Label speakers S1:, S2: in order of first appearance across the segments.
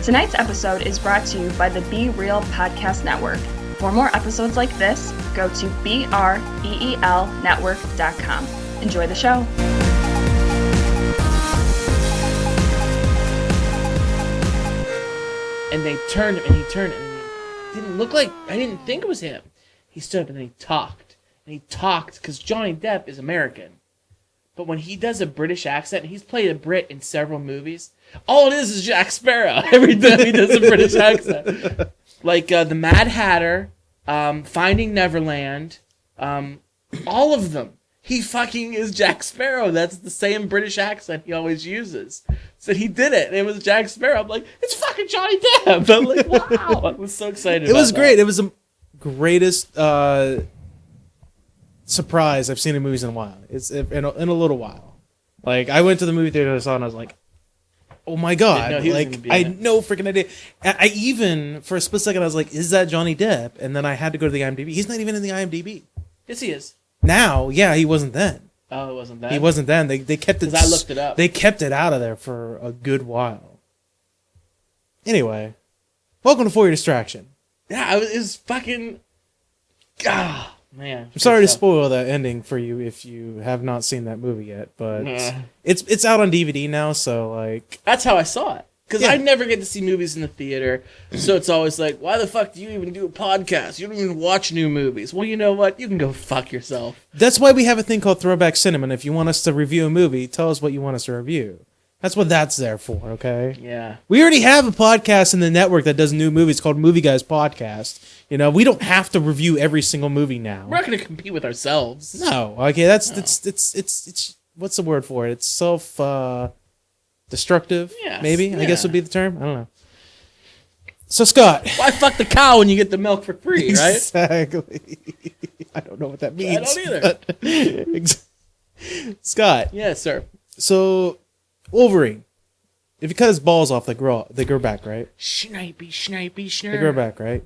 S1: Tonight's episode is brought to you by the Be Real Podcast Network. For more episodes like this, go to BREELnetwork.com. Enjoy the show.
S2: And they turned him, and he turned, and it didn't look like, I didn't think it was him. He stood up and then he talked. And he talked, because Johnny Depp is American. But when he does a British accent, he's played a Brit in several movies. All it is Jack Sparrow every time he does a British accent. Like the Mad Hatter, Finding Neverland, all of them. He fucking is Jack Sparrow. That's the same British accent he always uses. So he did it. It was Jack Sparrow. I'm like, it's fucking Johnny Depp. I'm like, wow. I was so excited.
S3: It was great. It was the greatest surprise I've seen in movies in a while. It's in a little while. Like, I went to the movie theater and I saw it and I was like, oh my god. Like, I had no freaking idea. I even, for a split second, I was like, is that Johnny Depp? And then I had to go to the IMDb. He's not even in the IMDb.
S2: Yes, he is.
S3: Now, yeah, he wasn't then.
S2: Oh, it wasn't then?
S3: He wasn't then. They kept it.
S2: Because I looked it up.
S3: They kept it out of there for a good while. Anyway, welcome to For Your Distraction.
S2: Yeah, it was fucking... Ah, man.
S3: I'm sorry to spoil that ending for you if you have not seen that movie yet, but it's out on DVD now, so like...
S2: That's how I saw it. Because
S3: Yeah.
S2: I never get to see movies in the theater, so it's always like, why the fuck do you even do a podcast? You don't even watch new movies. Well, you know what? You can go fuck yourself.
S3: That's why we have a thing called Throwback Cinema, and if you want us to review a movie, tell us what you want us to review. That's what that's there for, okay?
S2: Yeah.
S3: We already have a podcast in the network that does new movies called Movie Guys Podcast. You know, we don't have to review every single movie now.
S2: We're not going to compete with ourselves.
S3: No, okay, it's what's the word for it? It's destructive,
S2: Yes,
S3: maybe, I guess
S2: yeah.
S3: would be the term. I don't know. So, Scott.
S2: Why fuck the cow when you get the milk for free, right?
S3: Exactly. I don't know what that means.
S2: I don't either.
S3: Scott.
S2: Yes, sir.
S3: So, Wolverine. If you cut his balls off, they grow back, right?
S2: Snipey, snipey,
S3: They
S2: snipey.
S3: grow back, right?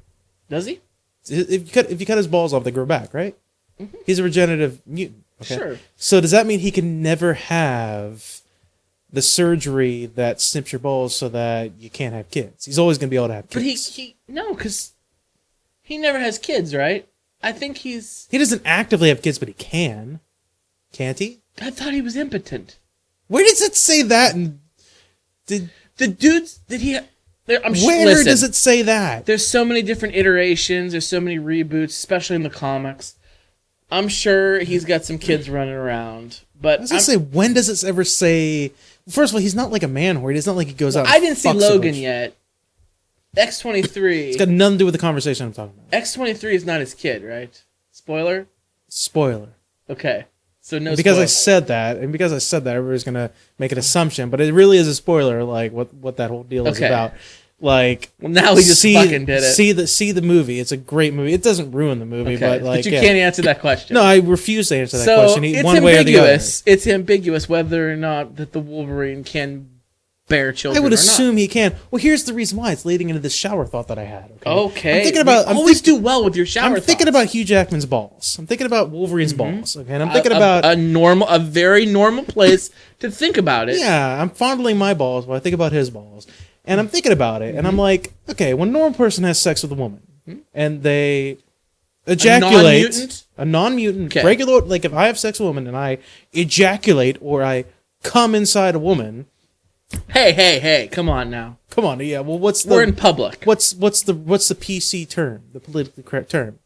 S2: Does he?
S3: If you cut his balls off, they grow back, right? Mm-hmm. He's a regenerative mutant. Okay?
S2: Sure.
S3: So does that mean he can never have the surgery that snips your balls so that you can't have kids? He's always going to be able to have kids.
S2: But no, because he never has kids, right? I think
S3: He doesn't actively have kids, but he can. Can't he?
S2: I thought he was impotent.
S3: Where does it say that? And
S2: The dudes, did he...
S3: where does it say that?
S2: There's so many different iterations. There's so many reboots, especially in the comics. I'm sure he's got some kids running around. But
S3: I was going to say, when does it ever say... First of all, he's not like a man whore. It's not like he goes out and
S2: I didn't see
S3: fucks a
S2: Logan
S3: bunch.
S2: yet. X-23...
S3: It's got nothing to do with the conversation I'm talking about.
S2: X-23 is not his kid, right? Spoiler?
S3: Spoiler.
S2: Okay. So no
S3: Because
S2: spoiler.
S3: I said that, everybody's going to make an assumption. But it really is a spoiler, like, what that whole deal is
S2: Okay.
S3: about. Like,
S2: Well, now he just fucking did it.
S3: See the movie. It's a great movie. It doesn't ruin the movie,
S2: Okay.
S3: but like...
S2: you can't answer that question.
S3: No, I refuse to answer that
S2: so
S3: question.
S2: it's
S3: One way or the other.
S2: ambiguous. It's ambiguous whether or not that the Wolverine can bear children.
S3: I would
S2: or
S3: assume
S2: not.
S3: he can. Well, here's the reason why. It's leading into this shower thought that I had.
S2: Okay.
S3: I'm thinking about.
S2: You always do well with your shower.
S3: I'm thinking
S2: thoughts.
S3: about Hugh Jackman's balls. I'm thinking about Wolverine's balls. Okay, and I'm thinking about
S2: a very normal place to think about it.
S3: Yeah, I'm fondling my balls while I think about his balls, and I'm thinking about it, and I'm like, okay, when a normal person has sex with a woman, and they ejaculate, a non-mutant,
S2: Okay.
S3: regular, like if I have sex with a woman and I ejaculate or I come inside a woman.
S2: Hey! Come on now.
S3: Come on, yeah. Well,
S2: We're in public.
S3: What's the PC term? The politically correct term?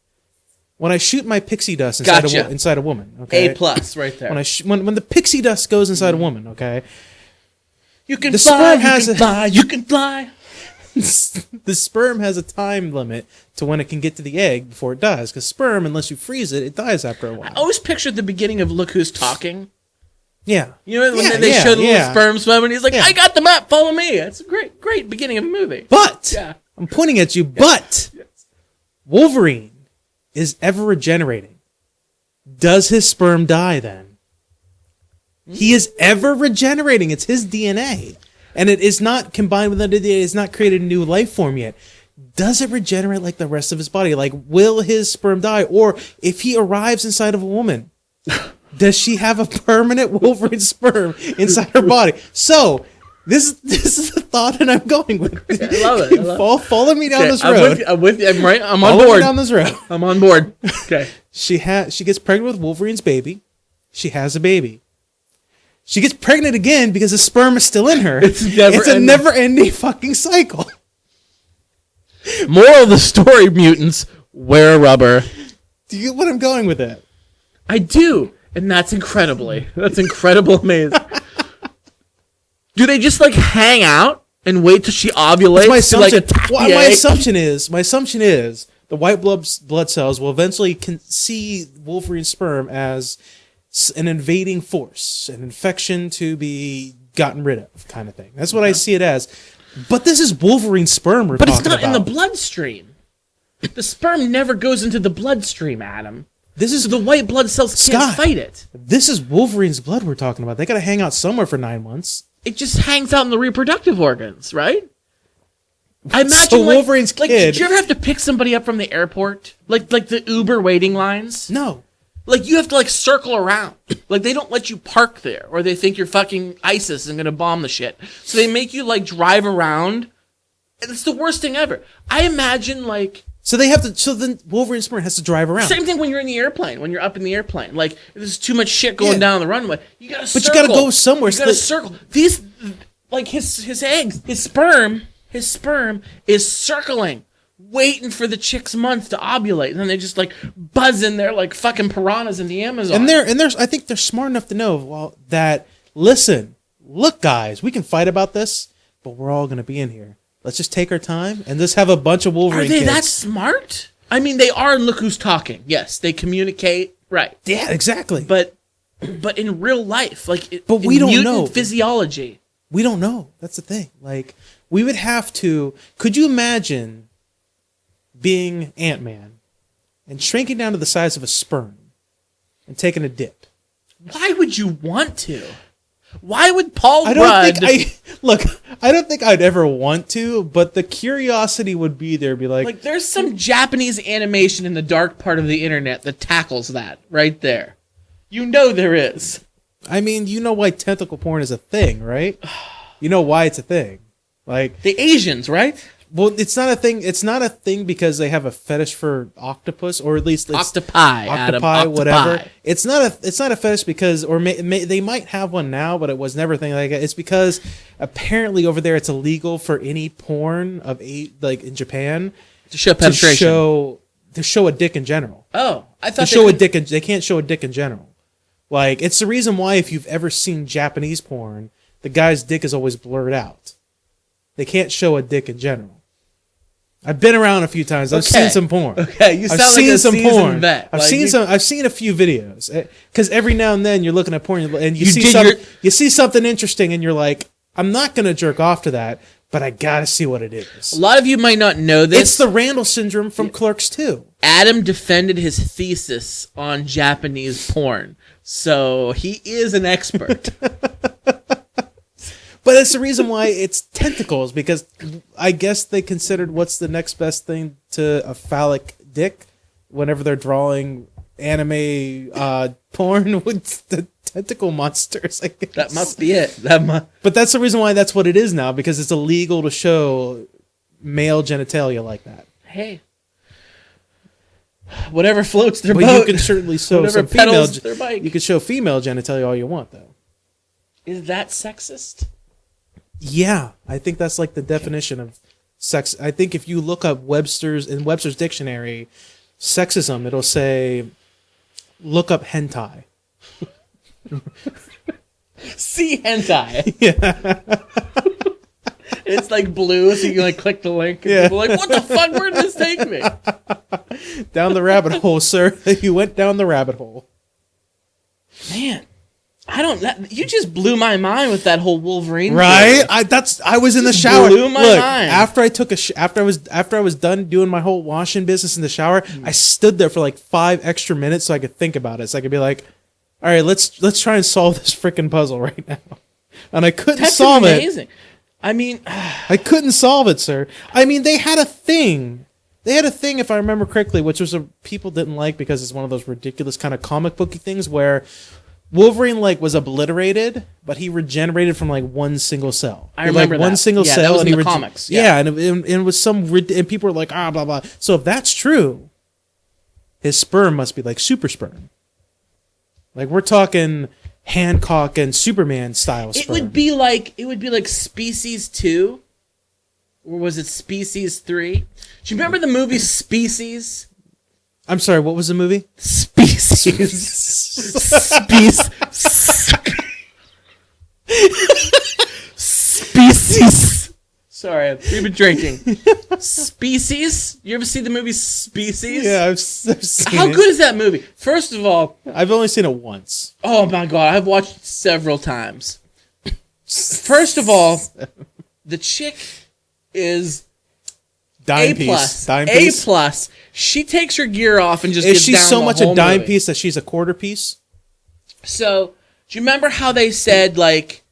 S3: When I shoot my pixie dust inside
S2: Gotcha.
S3: inside a woman, okay.
S2: A plus right there.
S3: When the pixie dust goes inside a woman, okay.
S2: You can
S3: The
S2: fly.
S3: sperm has
S2: You can fly. You can fly.
S3: The sperm has a time limit to when it can get to the egg before it dies. Because sperm, unless you freeze it, it dies after a while.
S2: I always pictured the beginning of Look Who's Talking.
S3: Yeah.
S2: You know when
S3: Yeah,
S2: they show the little
S3: yeah.
S2: sperm swim and he's like,
S3: Yeah.
S2: I got the map, follow me. It's a great beginning of a movie.
S3: But
S2: Yeah.
S3: I'm pointing at you. But Wolverine is ever regenerating. Does his sperm die then? He is ever regenerating. It's his DNA. And it is not combined with other DNA. It's not created a new life form yet. Does it regenerate like the rest of his body? Like, will his sperm die? Or if he arrives inside of a woman, does she have a permanent Wolverine sperm inside her body? So, This is the thought that I'm going with.
S2: I love it.
S3: Follow me down
S2: Okay,
S3: this road.
S2: I'm with you. I'm right. I'm on
S3: Follow me
S2: board.
S3: down this road.
S2: I'm on board. Okay.
S3: She gets pregnant with Wolverine's baby. She has a baby. She gets pregnant again because the sperm is still in her. It's a never-ending fucking cycle.
S2: Moral of the story, mutants, wear rubber.
S3: Do you get what I'm going with that?
S2: I do, and that's incredibly amazing. Do they just like hang out and wait till she ovulates?
S3: My assumption,
S2: like
S3: my assumption is the white blood cells will eventually see Wolverine's sperm as an invading force, an infection to be gotten rid of, kind of thing. That's what I see it as. But this is Wolverine's sperm we're talking about. But it's not
S2: in the bloodstream. The sperm never goes into the bloodstream, Adam. The white blood cells can't fight it.
S3: This is Wolverine's blood we're talking about. They got to hang out somewhere for 9 months.
S2: It just hangs out in the reproductive organs, right? I imagine
S3: so Wolverine's kid.
S2: Did you ever have to pick somebody up from the airport, like the Uber waiting lines?
S3: No.
S2: Like you have to like circle around. Like they don't let you park there, or they think you're fucking ISIS and gonna bomb the shit. So they make you like drive around. And it's the worst thing ever. I imagine like. So
S3: then Wolverine's sperm has to drive around.
S2: Same thing when you're in the airplane, when you're up in the airplane. Like, if there's too much shit going down the runway, you gotta circle.
S3: But you gotta go somewhere.
S2: You gotta circle. These, like, his eggs, his sperm is circling, waiting for the chick's month to ovulate. And then they just, like, buzz in there like fucking piranhas in the Amazon.
S3: I think they're smart enough to know, listen, look, guys, we can fight about this, but we're all gonna be in here. Let's just take our time and just have a bunch of Wolverine kids.
S2: Are they that smart? I mean, they are, and look who's talking. Yes, they communicate. Right.
S3: Yeah, exactly.
S2: But in real life, like,
S3: but we don't know
S2: physiology.
S3: We don't know. That's the thing. Like, we would have to. Could you imagine being Ant-Man and shrinking down to the size of a sperm and taking a dip?
S2: Why would you want to? Why would Paul Rudd...
S3: I don't think I'd ever want to, but the curiosity would be there. Be like,
S2: there's some Japanese animation in the dark part of the internet that tackles that right there. You know there is.
S3: I mean, you know why tentacle porn is a thing, right? You know why it's a thing. Like
S2: the Asians, right?
S3: Well, it's not a thing. It's not a thing because they have a fetish for octopus, or at least
S2: octopi,
S3: whatever. It's not a fetish because, or they might have one now, but it was never a thing like that. It's because apparently over there it's illegal for any porn like in Japan
S2: to show penetration,
S3: to show a dick in general.
S2: Oh, I thought
S3: they can't show a dick in general. Like, it's the reason why if you've ever seen Japanese porn, the guy's dick is always blurred out. They can't show a dick in general. I've been around a few times. I've seen some porn.
S2: Okay, you sound like a seasoned vet.
S3: I've seen a few videos. Because every now and then you're looking at porn and you see something interesting and you're like, I'm not going to jerk off to that, but I got to see what it is.
S2: A lot of you might not know this.
S3: It's the Randall syndrome from Clerks 2.
S2: Adam defended his thesis on Japanese porn, so he is an expert.
S3: But it's the reason why it's tentacles, because I guess they considered what's the next best thing to a phallic dick whenever they're drawing anime porn with the tentacle monsters. I guess.
S2: That must be it.
S3: But that's the reason why that's what it is now, because it's illegal to show male genitalia like that.
S2: Hey. Whatever floats their boat.
S3: But you can certainly show some female.
S2: Their bike.
S3: You can show female genitalia all you want, though.
S2: Is that sexist?
S3: Yeah, I think that's like the definition of sex. I think if you look up Webster's dictionary, sexism, it'll say, look up hentai.
S2: See hentai. Yeah. It's like blue, so you can like click the link. And people are like, what the fuck? Where did this take me?
S3: Down the rabbit hole, sir. You went down the rabbit hole.
S2: Man. You just blew my mind with that whole Wolverine.
S3: Right? I was in the shower.
S2: Blew my mind.
S3: After I was done doing my whole washing business in the shower, I stood there for like 5 extra minutes so I could think about it. So I could be like, all right, let's try and solve this freaking puzzle right now. And I couldn't solve it. Amazing.
S2: I mean,
S3: I couldn't solve it, sir. I mean, they had a thing. If I remember correctly, which was people didn't like because it's one of those ridiculous kind of comic booky things where Wolverine like was obliterated, but he regenerated from like one single cell.
S2: I remember
S3: like one
S2: that.
S3: single
S2: Yeah,
S3: cell,
S2: that was
S3: and
S2: in
S3: he
S2: the comics.
S3: Yeah, and it was and people were like blah blah. So if that's true, his sperm must be like super sperm. Like we're talking Hancock and Superman style sperm.
S2: It would be like Species 2, or was it Species 3? Do you remember the movie Species?
S3: I'm sorry, what was the movie?
S2: Species. Species. Sorry, we've been drinking. Species? You ever see the movie Species?
S3: Yeah, I've seen
S2: How
S3: it.
S2: good is that movie? First of all,
S3: I've only seen it once.
S2: oh my god, I've watched it several times. First of all, the chick is
S3: Dime
S2: A
S3: piece.
S2: plus.
S3: Dime
S2: A
S3: piece.
S2: plus. She takes her gear off and just
S3: Is
S2: gets
S3: she
S2: down
S3: so
S2: the
S3: much
S2: whole
S3: a dime
S2: movie.
S3: piece that she's a quarter piece?
S2: So, do you remember how they said, like,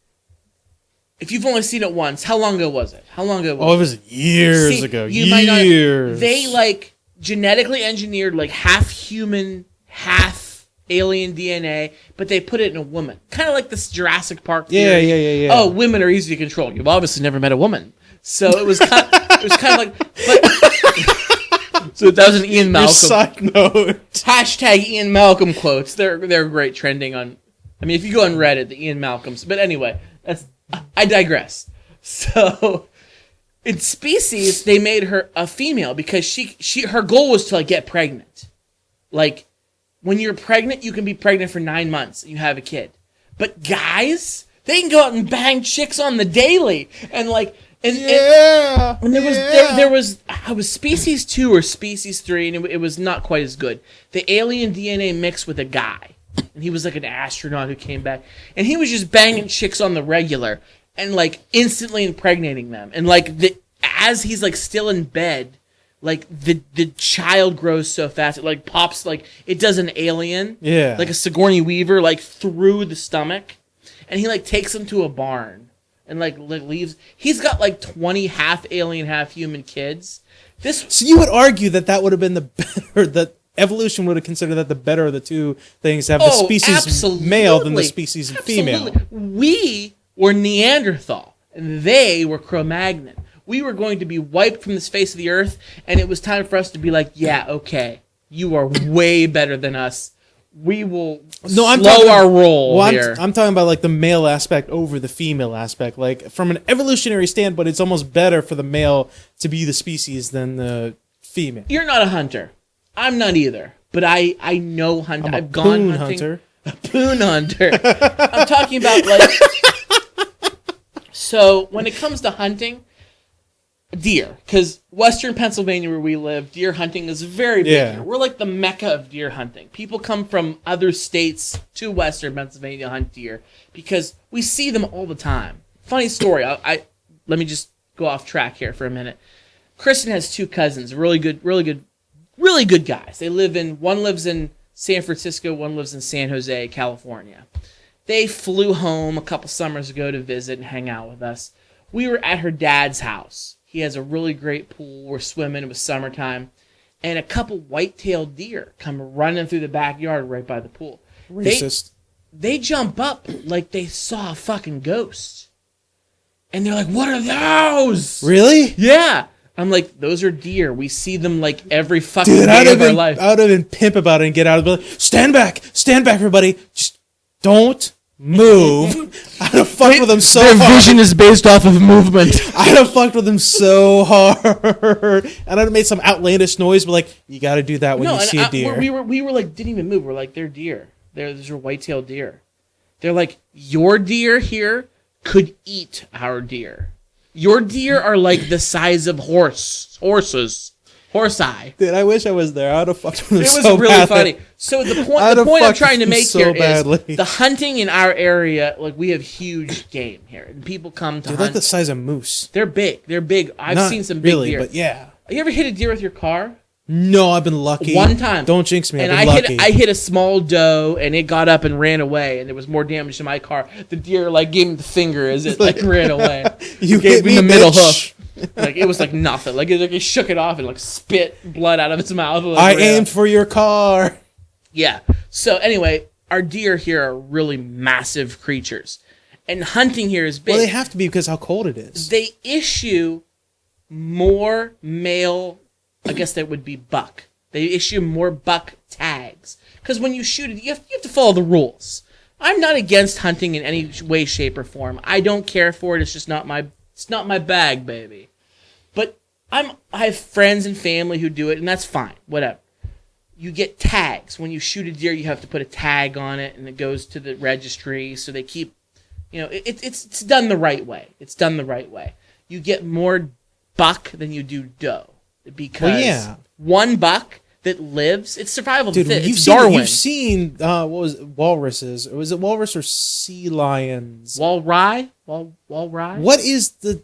S2: if you've only seen it once, how long ago was it? How long ago was
S3: Oh, it was years
S2: See,
S3: ago.
S2: you might not-
S3: Years.
S2: They, like, genetically engineered, like, half human, half alien DNA, but they put it in a woman. Kind of like this Jurassic Park theory.
S3: Yeah.
S2: Oh, women are easy to control. You've obviously never met a woman. So it was kind of like... But, so that was an Ian
S3: Your
S2: Malcolm.
S3: side note.
S2: Hashtag Ian Malcolm quotes. They're great trending on... I mean, if you go on Reddit, the Ian Malcolms... But anyway, I digress. So... In Species, they made her a female because her goal was to like get pregnant. Like, when you're pregnant, you can be pregnant for 9 months and you have a kid. But guys, they can go out and bang chicks on the daily. And like, and there was Species 2 or Species 3, and it was not quite as good. The alien DNA mixed with a guy. And he was like an astronaut who came back. And he was just banging chicks on the regular. And like instantly impregnating them, and like as he's like still in bed, like the child grows so fast it like pops like it does an alien, like a Sigourney Weaver, like through the stomach, and he like takes him to a barn and like leaves. He's got like 20 half alien, half human kids.
S3: So you would argue that would have been the better, that evolution would have considered that the better of the two things, to have the species
S2: absolutely.
S3: male than the species female.
S2: Absolutely. We were Neanderthal, and they were Cro-Magnon. We were going to be wiped from the face of the earth, and it was time for us to be like, yeah, okay, you are way better than us. We will slow our roll here.
S3: I'm talking about like the male aspect over the female aspect. Like from an evolutionary standpoint, it's almost better for the male to be the species than the female.
S2: You're not a hunter. I'm not either. But I know hunting. I've gone
S3: poon
S2: hunting.
S3: hunter.
S2: A poon hunter. I'm talking about like... So when it comes to hunting, deer, because Western Pennsylvania where we live, deer hunting is very big here. We're like the mecca of deer hunting. People come from other states to Western Pennsylvania to hunt deer because we see them all the time. Funny story. Let me just go off track here for a minute. Kristen has two cousins, really good guys. One lives in San Francisco, one lives in San Jose, California. They flew home a couple summers ago to visit and hang out with us. We were at her dad's house. He has a really great pool. We're swimming. It was summertime. And a couple white-tailed deer come running through the backyard right by the pool.
S3: Racist.
S2: They jump up like they saw a fucking ghost. And they're like, what are those?
S3: Really?
S2: Yeah. I'm like, those are deer. We see them like every fucking
S3: Dude,
S2: day of our life.
S3: I would have been pimp about it and get out of the building. Stand back, everybody. Just don't move. I'd have fucked with them so hard.
S2: Their vision is based off of movement.
S3: I'd have fucked with them so hard. And I'd have made some outlandish noise, but like, you got to do that when you see a deer.
S2: We were like, didn't even move. We're like, they're deer. Those are white-tailed deer. They're like, your deer here could eat our deer. Your deer are like the size of horses. Horse-eye.
S3: Dude, I wish I was there. I'd have fucked with them
S2: It was
S3: so
S2: really
S3: bad.
S2: funny. So the point I'm trying to make
S3: so
S2: here
S3: badly.
S2: is the hunting in our area, like we have huge game here. And people come to
S3: They're
S2: hunt.
S3: like the size of moose.
S2: They're big. I've
S3: Not
S2: seen some big
S3: really,
S2: deer.
S3: but yeah.
S2: You ever hit a deer with your car?
S3: No, I've been lucky.
S2: One time.
S3: Don't jinx me.
S2: And
S3: I've been lucky.
S2: I hit a small doe, and it got up and ran away, and there was more damage to my car. The deer like gave me the finger as it like ran away.
S3: You
S2: gave
S3: hit
S2: me
S3: me,
S2: the middle
S3: bitch.
S2: hoof. Like it was like nothing. Like it shook it off and like spit blood out of its mouth. Like,
S3: I aimed for your car.
S2: Yeah. So anyway, our deer here are really massive creatures. And hunting here is big.
S3: Well, they have to be because how cold it is.
S2: They issue more male, I guess that would be buck. They issue more buck tags. Because when you shoot it, you have to follow the rules. I'm not against hunting in any way, shape, or form. I don't care for it. It's just not my bag, baby. But I have friends and family who do it, and that's fine. Whatever. You get tags. When you shoot a deer, you have to put a tag on it, and it goes to the registry, so they keep, it's done the right way. It's done the right way. You get more buck than you do doe. Because one buck that lives, it's survival.
S3: Dude,
S2: it's Darwin.
S3: You've seen what was it, walruses? Or was it walrus or sea lions?
S2: Walrye?
S3: What is the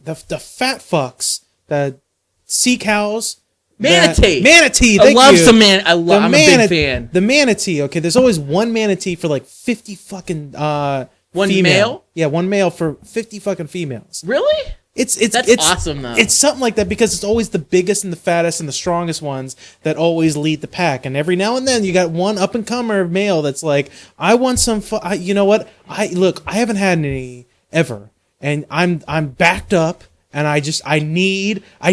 S3: the fat fucks, the sea cows?
S2: Manatee.
S3: Manatee.
S2: I love some man. I'm a big fan.
S3: The manatee. Okay, there's always one manatee for like 50 fucking
S2: one
S3: female.
S2: male.
S3: Yeah, one male for 50 fucking females.
S2: Really?
S3: It's
S2: awesome though.
S3: It's something like that because it's always the biggest and the fattest and the strongest ones that always lead the pack. And every now and then you got one up and comer male that's like, I want some. You know what? I haven't had any ever, and I'm backed up. And I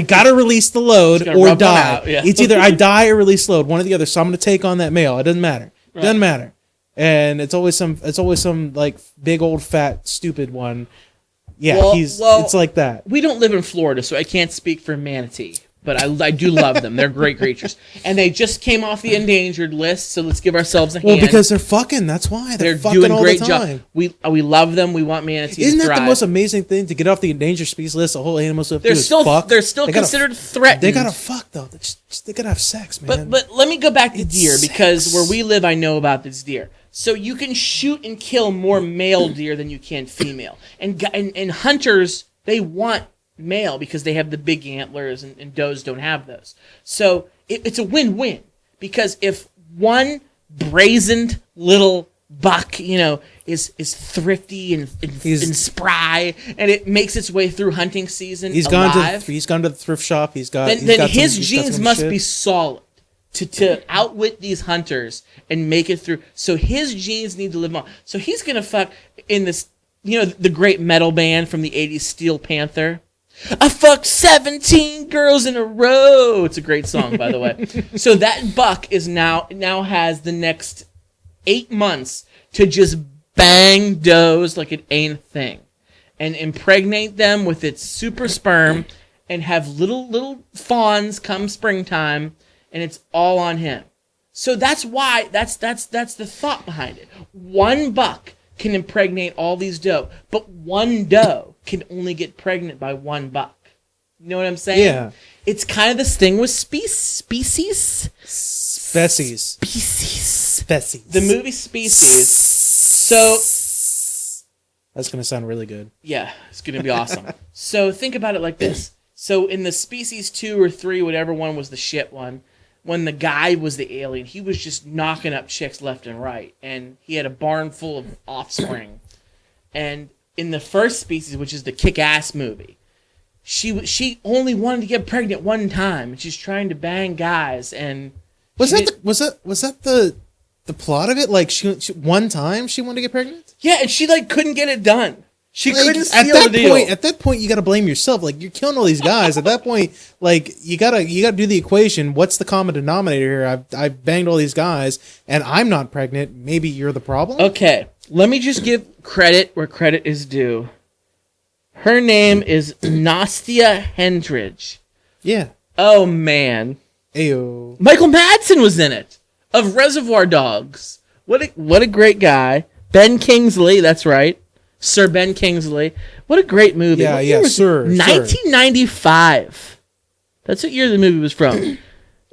S3: gotta release the load or die.
S2: Yeah.
S3: It's either I die or release load, one or the other. So I'm gonna take on that male. It doesn't matter. Right. Doesn't matter. And it's always some like big old fat stupid one. Yeah, it's like that.
S2: We don't live in Florida, so I can't speak for manatee. But I do love them. They're great creatures. And they just came off the endangered list, so let's give ourselves a hand.
S3: Well, because they're fucking. That's why. They're fucking
S2: doing
S3: all
S2: great
S3: the time.
S2: job. We love them. We want manatees
S3: Isn't
S2: to
S3: that
S2: thrive.
S3: the most amazing thing to get off the endangered species list? The whole animals have to
S2: They're
S3: do is
S2: still
S3: fuck.
S2: they're still considered threatened.
S3: They gotta fuck though. They gotta have sex, man.
S2: But let me go back to
S3: It's
S2: deer because
S3: sex.
S2: where we live, I know about this deer. So you can shoot and kill more male deer than you can female, and hunters, they want male because they have the big antlers and does don't have those. So it's a win-win because if one brazened little buck, is thrifty and spry, and it makes its way through hunting season,
S3: he's
S2: alive,
S3: gone to the thrift shop.
S2: Then his genes must be solid to outwit these hunters and make it through. So his genes need to live on. So he's gonna fuck in this, the great metal band from the 80s, Steel Panther. I fucked 17 girls in a row. It's a great song, by the way. So that buck is now has the next 8 months to just bang does like it ain't a thing, and impregnate them with its super sperm, and have little fawns come springtime, and it's all on him. So that's why that's the thought behind it. One buck can impregnate all these doe, but one doe can only get pregnant by one buck. You know what I'm saying?
S3: Yeah.
S2: It's kind of this thing with species.
S3: Species.
S2: The movie Species. So
S3: that's gonna sound really good.
S2: yeah, it's gonna be awesome. So think about it like this. So in the Species 2 or 3, whatever one was the shit one, when the guy was the alien, he was just knocking up chicks left and right, and he had a barn full of offspring. And in the first Species, which is the Kick-Ass movie, she only wanted to get pregnant one time, and she's trying to bang guys. And
S3: Was that the plot of it? Like she one time she wanted to get pregnant?
S2: yeah, and she couldn't get it done. She
S3: Like,
S2: couldn't seal the deal.
S3: At that point, you got to blame yourself. Like you're killing all these guys. At that point, like you gotta do the equation. What's the common denominator here? I've banged all these guys, and I'm not pregnant. Maybe you're the problem.
S2: Okay, let me just give credit where credit is due. Her name is Nastia Hendridge.
S3: Yeah.
S2: Oh man,
S3: Ayo.
S2: Michael Madsen was in it, of Reservoir Dogs. What a great guy. Ben Kingsley, that's right. Sir Ben Kingsley. What a great movie.
S3: Yeah,
S2: What year
S3: yeah,
S2: was
S3: sir.
S2: it? 1995. That's what year the movie was from.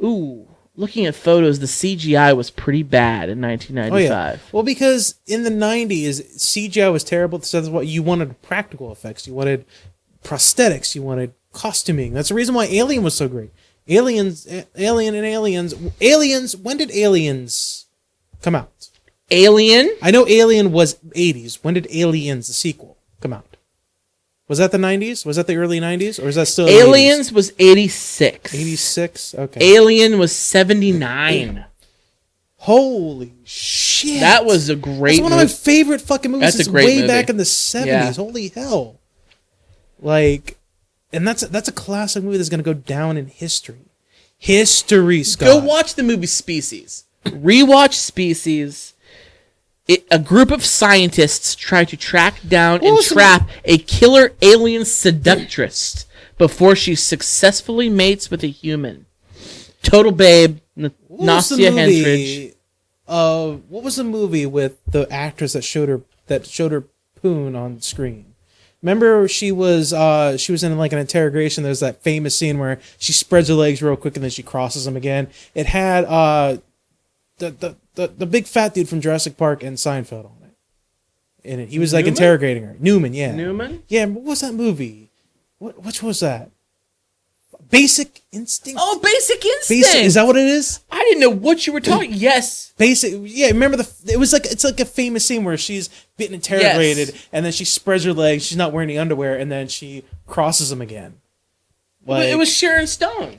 S2: Ooh, looking at photos, the CGI was pretty bad in 1995.
S3: Oh, yeah. Well, because in the 90s, CGI was terrible. So that's what you wanted: practical effects. You wanted prosthetics. You wanted costuming. That's the reason why Alien was so great. Alien and Aliens. Aliens. When did Aliens come out?
S2: Alien?
S3: I know Alien was 80s. When did Aliens, the sequel, come out? Was that the 90s? Was that the early 90s? Or is that still
S2: Aliens was 86.
S3: 86? Okay.
S2: Alien was 79.
S3: Holy shit!
S2: That was a great.
S3: That's one of my favorite fucking movies.
S2: That's a
S3: since
S2: great
S3: way
S2: movie.
S3: back in the 70s.
S2: Yeah.
S3: Holy hell! Like, and that's a classic movie that's gonna go down in history. History, Scott.
S2: Go watch the movie Species. Rewatch Species. A group of scientists try to track down and trap a killer alien seductress before she successfully mates with a human. Total Babe, Nastia Hentridge.
S3: What was the movie with the actress that showed her poon on screen? Remember, she was in like an interrogation. There's that famous scene where she spreads her legs real quick and then she crosses them again. It had the big fat dude from Jurassic Park and Seinfeld on it. And he was like interrogating her. Newman, yeah.
S2: Newman?
S3: Yeah, what was that movie? Which was that? Basic Instinct?
S2: Oh, Basic Instinct!
S3: Is that what it is?
S2: I didn't know what you were talking. Yes.
S3: Yeah, remember it's like a famous scene where she's being interrogated and then she spreads her legs, she's not wearing any underwear, and then she crosses them again.
S2: Like, it was Sharon Stone.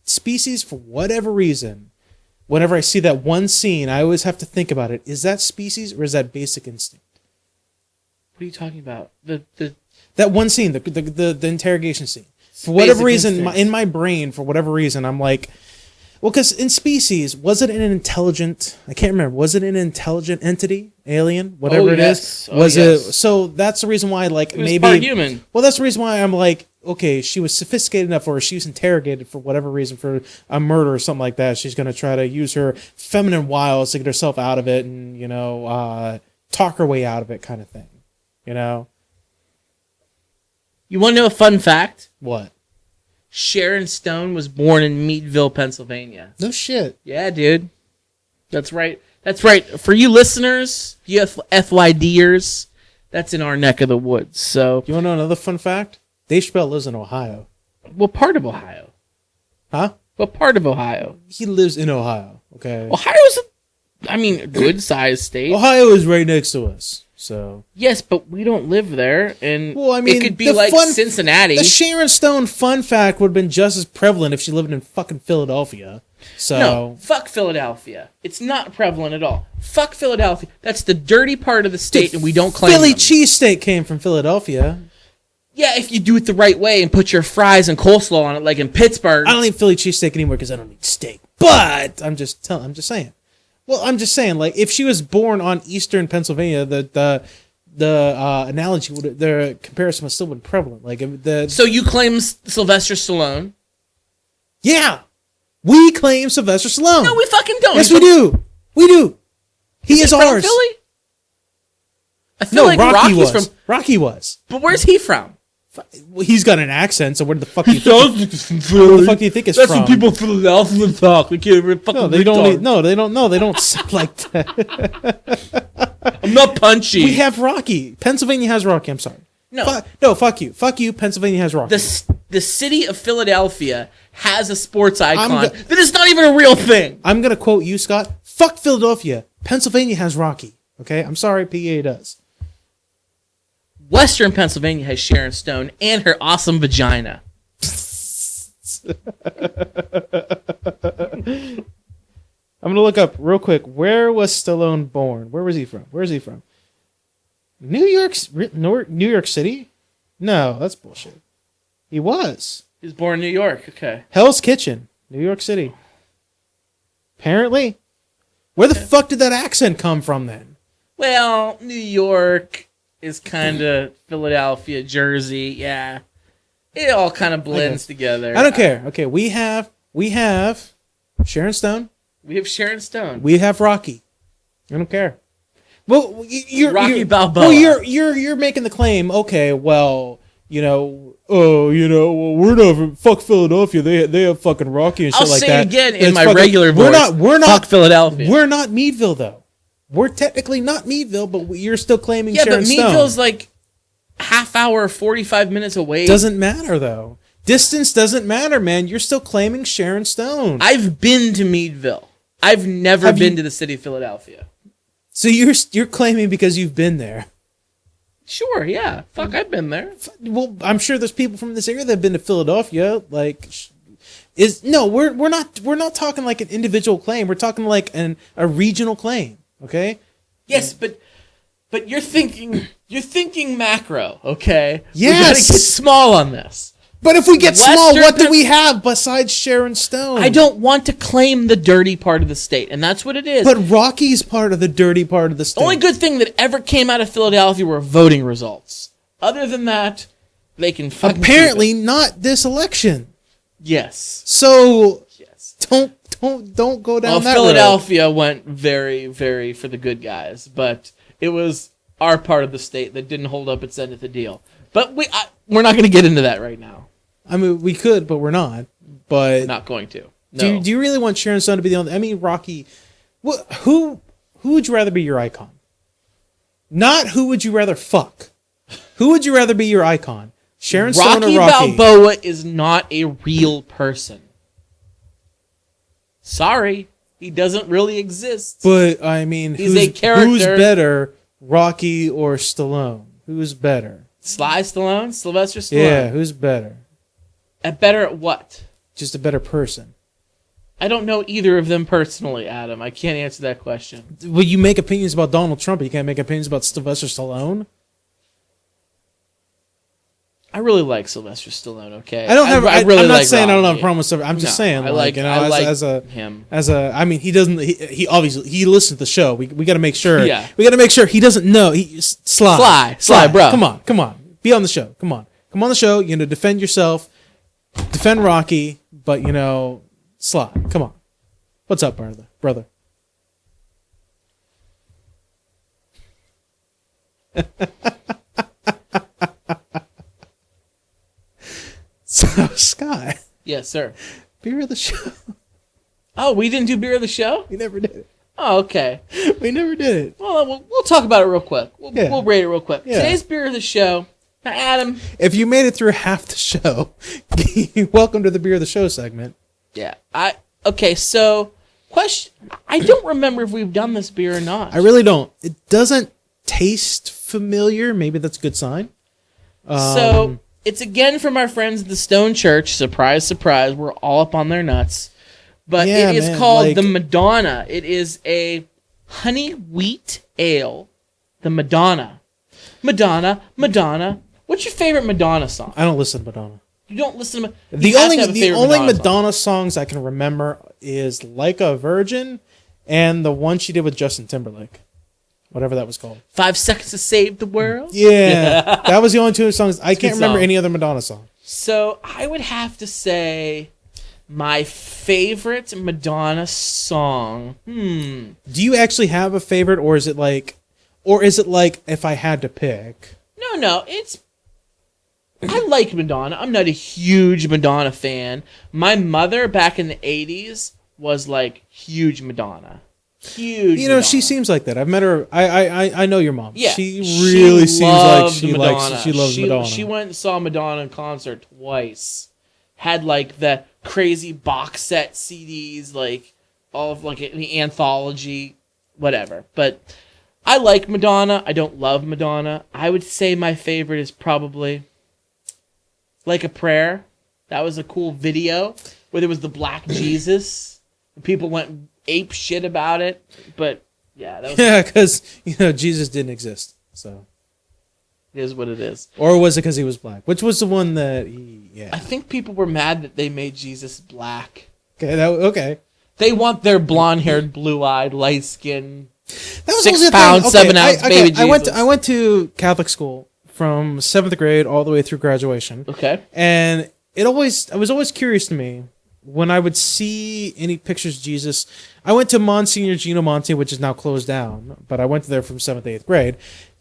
S3: Species, for whatever reason, whenever I see that one scene, I always have to think about it. Is that Species or is that Basic Instinct?
S2: What are you talking about?
S3: That one scene, the interrogation scene. For whatever reason, in my brain, for whatever reason, I'm like, well, because in Species, was it an intelligent? I can't remember. Was it an intelligent entity, alien, whatever it is? Was it? So that's the reason why, like,
S2: it was
S3: maybe
S2: part human.
S3: Well, that's the reason why I'm like, okay, she was sophisticated enough, or she was interrogated for whatever reason for a murder or something like that. She's gonna try to use her feminine wiles to get herself out of it, and talk her way out of it, kind of thing. You know.
S2: You want to know a fun fact?
S3: What?
S2: Sharon Stone was born in Meadville, Pennsylvania.
S3: No shit.
S2: Yeah, dude. That's right. That's right. For you listeners, you FYDers, that's in our neck of the woods. So,
S3: You want to know another fun fact? Dave Chappelle lives in Ohio.
S2: what part of Ohio?
S3: Huh?
S2: What part of Ohio?
S3: He lives in Ohio. Okay.
S2: Ohio's a good-sized state.
S3: Ohio is right next to us. So
S2: Yes, but we don't live there, and
S3: Well, I mean,
S2: it could be
S3: the
S2: like
S3: fun-
S2: Cincinnati.
S3: the Sharon Stone fun fact would have been just as prevalent if she lived in fucking Philadelphia. So
S2: No, fuck Philadelphia. It's not prevalent at all. Fuck Philadelphia. That's the dirty part of the state, and we don't claim
S3: Philly
S2: them.
S3: cheesesteak came from Philadelphia.
S2: Yeah, if you do it the right way and put your fries and coleslaw on it, like in Pittsburgh.
S3: I don't eat Philly cheesesteak anymore because I don't eat steak. But I'm just saying. Well, I'm just saying, like, if she was born on Eastern Pennsylvania, the analogy the comparison was still been prevalent. Like
S2: So you claim Sylvester Stallone?
S3: Yeah, we claim Sylvester Stallone.
S2: No, we fucking don't.
S3: Yes, we do. We do. He is
S2: from
S3: ours.
S2: Philly? I feel
S3: No,
S2: like
S3: Rocky was.
S2: Rocky's from.
S3: Rocky was.
S2: But where's he from?
S3: Well, he's got an accent, so where the fuck do you think? Where the fuck do you think it's
S2: That's
S3: from?
S2: what people in Philadelphia talk. They can't fucking
S3: No, they don't. No, they don't. No, they don't sound like that.
S2: I'm not punchy.
S3: We have Rocky. Pennsylvania has Rocky. I'm sorry.
S2: No.
S3: Fuck you. Fuck you. Pennsylvania has Rocky.
S2: The city of Philadelphia has a sports icon
S3: go-
S2: that is not even a real thing.
S3: I'm gonna quote you, Scott. Fuck Philadelphia. Pennsylvania has Rocky. Okay, I'm sorry, PA does.
S2: Western Pennsylvania has Sharon Stone and her awesome vagina.
S3: I'm gonna look up real quick. Where was Stallone born? Where was he from? Where is he from? New York City? No, that's bullshit. He was.
S2: He was born in New York. Okay.
S3: Hell's Kitchen, New York City. Apparently. Where the fuck did that accent come from then?
S2: Well, New York is kind of Philadelphia, Jersey. Yeah. It all kind of blends together.
S3: I don't care. Okay, we have Sharon Stone.
S2: We have Sharon Stone.
S3: We have Rocky. I don't care. Well,
S2: Rocky Balboa.
S3: Well, you're making the claim. Okay, well, well, we're not fuck Philadelphia. They have fucking Rocky and shit
S2: I'll
S3: like
S2: say
S3: that.
S2: it again in
S3: It's
S2: my
S3: fucking-
S2: regular voice.
S3: We're not
S2: Fuck Philadelphia.
S3: We're not Meadville though. We're technically not Meadville, but you're still claiming
S2: Yeah,
S3: Sharon
S2: but
S3: Stone.
S2: Meadville's like half hour, 45 minutes away.
S3: Doesn't matter though. Distance doesn't matter, man. You're still claiming Sharon Stone.
S2: I've been to Meadville. I've never
S3: Have
S2: been
S3: you-
S2: to the city of Philadelphia.
S3: So you're claiming because you've been there.
S2: Sure, yeah. Fuck, I've been there.
S3: Well, I'm sure there's people from this area that have been to Philadelphia. Like, we're not talking like an individual claim. We're talking like a regional claim. Okay.
S2: Yes, but you're thinking macro. Okay.
S3: Yes.
S2: We gotta get small on this.
S3: But if we get small,
S2: Western
S3: what do we have besides Sharon Stone?
S2: I don't want to claim the dirty part of the state, and that's what it is.
S3: But Rocky's part of the dirty part of the state.
S2: The only good thing that ever came out of Philadelphia were voting results. Other than that, they can fucking
S3: apparently not this election.
S2: Yes.
S3: So
S2: Yes.
S3: don't go down that road.
S2: Philadelphia went very, very for the good guys, but it was our part of the state that didn't hold up its end of the deal. But we're not going to get into that right now.
S3: I mean, we could, but we're not. But
S2: Not going to. No.
S3: do you really want Sharon Stone to be the only? I mean, Rocky. Who would you rather be your icon? Not who would you rather fuck. Who would you rather be your icon? Sharon Stone or Rocky?
S2: Rocky Balboa is not a real person. Sorry, he doesn't really exist.
S3: But I mean,
S2: He's a character.
S3: Who's better, Rocky or Stallone? Who's better?
S2: Sly Stallone, Sylvester Stallone.
S3: Yeah, who's better?
S2: Better at what?
S3: Just a better person.
S2: I don't know either of them personally, Adam. I can't answer that question.
S3: Well, you make opinions about Donald Trump, but you can't make opinions about Sylvester Stallone.
S2: I really like Sylvester Stallone. Okay,
S3: I don't have.
S2: I really
S3: I'm not
S2: like
S3: saying I don't have
S2: Rocky.
S3: a problem with Sylvester. I'm just saying,
S2: I
S3: like, you know,
S2: I like
S3: him.
S2: him.
S3: I mean, he doesn't. He obviously he listens to the show. We got to make sure.
S2: Yeah.
S3: We got to make sure he doesn't know. Sly,
S2: bro.
S3: Come on. Be on the show. Come on the show. You know, defend yourself. Defend Rocky, but you know, Sly. Come on. What's up, brother? So, Scott.
S2: Yes, sir.
S3: Beer of the show.
S2: Oh, we didn't do beer of the show?
S3: We never did it.
S2: Oh, okay.
S3: We never did it.
S2: Well, we'll talk about it real quick.
S3: Yeah.
S2: We'll rate it real quick.
S3: Yeah.
S2: Today's beer of the show. Now, Adam.
S3: If you made it through half the show, welcome to the Beer of the Show segment.
S2: Yeah. Okay, so, question. I don't remember if we've done this beer or not.
S3: I really don't. It doesn't taste familiar. Maybe that's a good sign.
S2: So, it's again from our friends at the Stone Church. Surprise, surprise. We're all up on their nuts. But
S3: yeah,
S2: it is
S3: man,
S2: called
S3: like,
S2: the Madonna. It is a honey wheat ale. The Madonna. Madonna. What's your favorite Madonna song?
S3: I don't listen to Madonna.
S2: You don't listen to
S3: The only Madonna songs I can remember is Like a Virgin and the one she did with Justin Timberlake. Whatever that was called.
S2: 5 Seconds to Save the World?
S3: Yeah. That was the only two songs. I can't remember
S2: song.
S3: any other Madonna song.
S2: So I would have to say my favorite Madonna song.
S3: Do you actually have a favorite, or is it like if I had to pick?
S2: No, I like Madonna. I'm not a huge Madonna fan. My mother back in the 80s was like huge Madonna. Huge.
S3: You know,
S2: Madonna.
S3: she seems like that. I've met her. I know your mom.
S2: Yeah,
S3: She really seems like
S2: loved
S3: she loves Madonna.
S2: She went and saw Madonna in concert twice. Had like the crazy box set CDs, like all of like the anthology, whatever. But I like Madonna. I don't love Madonna. I would say my favorite is probably Like a Prayer. That was a cool video where there was the black Jesus. And people went ape shit about it. But yeah, that was
S3: Yeah, because Jesus didn't exist. So
S2: it is what it is.
S3: or was it because he was black? Which was the one that he? Yeah.
S2: I think people were mad that they made Jesus black.
S3: Okay. Okay.
S2: They want their blonde-haired, blue-eyed, light-skinned,
S3: That was
S2: 6
S3: also the
S2: pound,
S3: thing.
S2: 7 ounce baby Jesus.
S3: I went to Catholic school from 7th grade all the way through graduation.
S2: Okay.
S3: And it was always curious to me when I would see any pictures of Jesus. I went to Monsignor Gino Monti, which is now closed down, but I went there from 7th to 8th grade.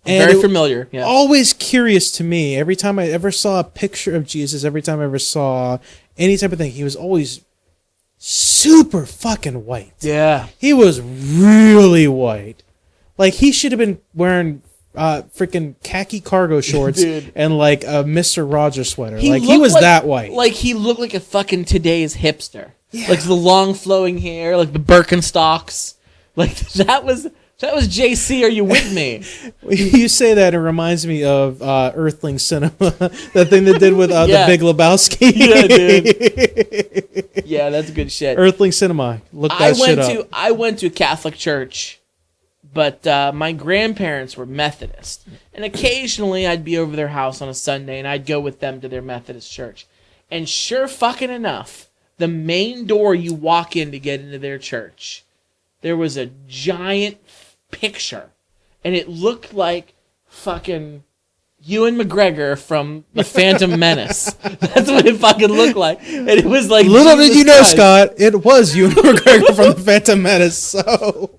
S3: And
S2: Very familiar. Yeah.
S3: Always curious to me. Every time I ever saw a picture of Jesus, every time I ever saw any type of thing, he was always super fucking white.
S2: Yeah.
S3: He was really white. Like, he should have been wearing freaking khaki cargo shorts
S2: Dude.
S3: and like a Mr. Rogers sweater. He
S2: looked
S3: was that white.
S2: Like he looked like a fucking today's hipster.
S3: Yeah.
S2: Like the long flowing hair, like the Birkenstocks. Like that was That was JC. Are you with me?
S3: You say that, it reminds me of Earthling Cinema, that thing they did with the Big Lebowski.
S2: Yeah, dude. Yeah, that's good shit.
S3: Earthling Cinema. Look that shit up.
S2: I went to a Catholic church, but my grandparents were Methodist. And occasionally I'd be over their house on a Sunday, and I'd go with them to their Methodist church. And sure fucking enough, the main door you walk in to get into their church, there was a giant picture, and it looked like fucking Ewan McGregor from The Phantom Menace. That's what it fucking looked like. And it was like,
S3: little
S2: Jesus
S3: did you know,
S2: Christ.
S3: Scott, it was Ewan McGregor from The Phantom Menace. So,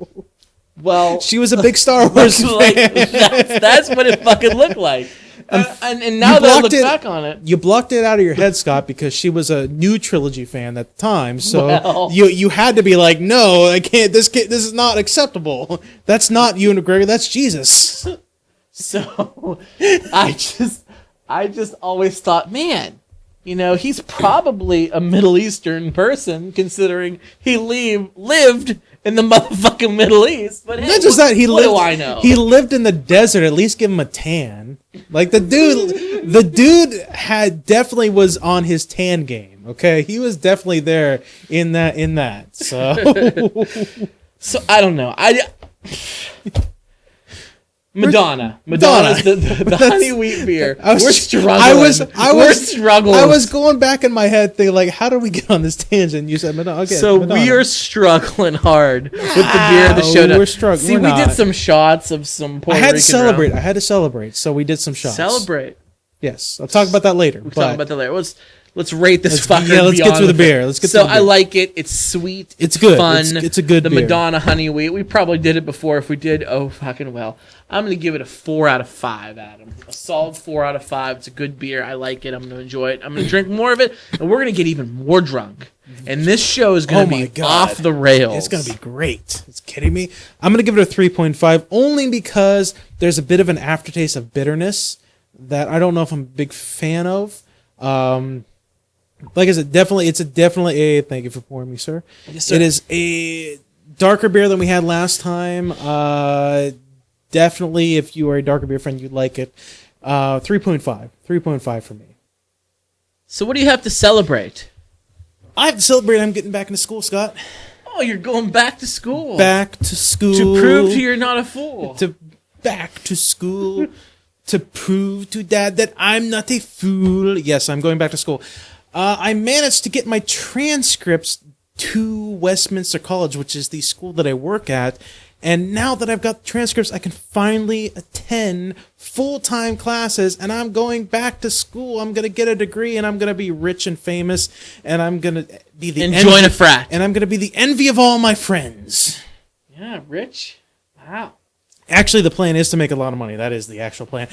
S2: well,
S3: she was a big Star Wars
S2: like,
S3: fan.
S2: that's what it fucking looked like. And now that I look back on it,
S3: you blocked it out of your head, Scott, because she was a new trilogy fan at the time. So
S2: Well.
S3: you had to be like, no, I can't. This is not acceptable. That's not Ewan McGregor. That's Jesus.
S2: so I just always thought, man, he's probably a Middle Eastern person, considering he lived in the motherfucking Middle East. But hey,
S3: Not just that,
S2: what do I know?
S3: He lived in the desert. At least give him a tan. Like the dude had definitely was on his tan game. Okay, he was definitely there in that. So,
S2: so I don't know. Madonna's the honey wheat beer. We're struggling. We're struggling.
S3: I was going back in my head thinking, like, how did we get on this tangent? You said Madonna. Okay,
S2: so
S3: Madonna.
S2: we are struggling hard with the beer that showed up.
S3: We're struggling.
S2: See, we did some shots of some Puerto
S3: I had to
S2: Rican
S3: celebrate.
S2: rum.
S3: I had to celebrate. So we did some shots.
S2: Celebrate.
S3: Yes, I'll talk about that later.
S2: We'll talk about that later. Let's rate this fucker.
S3: Yeah, let's get
S2: beyond
S3: through the
S2: with
S3: beer.
S2: it.
S3: Let's get
S2: so
S3: through the beer.
S2: I like it. It's sweet.
S3: It's good.
S2: Fun.
S3: It's a good
S2: The
S3: beer.
S2: Madonna honey wheat. We probably did it before. If we did, oh fucking well. I'm gonna give it a 4 out of 5, Adam. A solid 4 out of 5. It's a good beer. I like it. I'm gonna enjoy it. I'm gonna drink more of it, and we're gonna get even more drunk. And this show is gonna be off the rails.
S3: It's gonna be great. It's kidding me. I'm gonna give it a 3.5 only because there's a bit of an aftertaste of bitterness that I don't know if I'm a big fan of. Like I said, it's definitely a. Thank you for pouring me, sir.
S2: Yes, sir.
S3: It is a darker beer than we had last time. Definitely, if you are a darker beer fan, you'd like it. 3.5. 3.5 for me.
S2: So what do you have to celebrate?
S3: I have to celebrate. I'm getting back into school, Scott.
S2: Oh, you're going back to school.
S3: Back to school
S2: to prove to you're not a fool.
S3: Back to school to prove to Dad that I'm not a fool. Yes, I'm going back to school. I managed to get my transcripts to Westminster College, which is the school that I work at. And now that I've got transcripts, I can finally attend full-time classes, and I'm going back to school. I'm going to get a degree, and I'm going to be rich and famous, and I'm going to be the
S2: join a frat.
S3: And I'm going to be the envy of all my friends.
S2: Yeah, rich. Wow.
S3: Actually, the plan is to make a lot of money. That is the actual plan.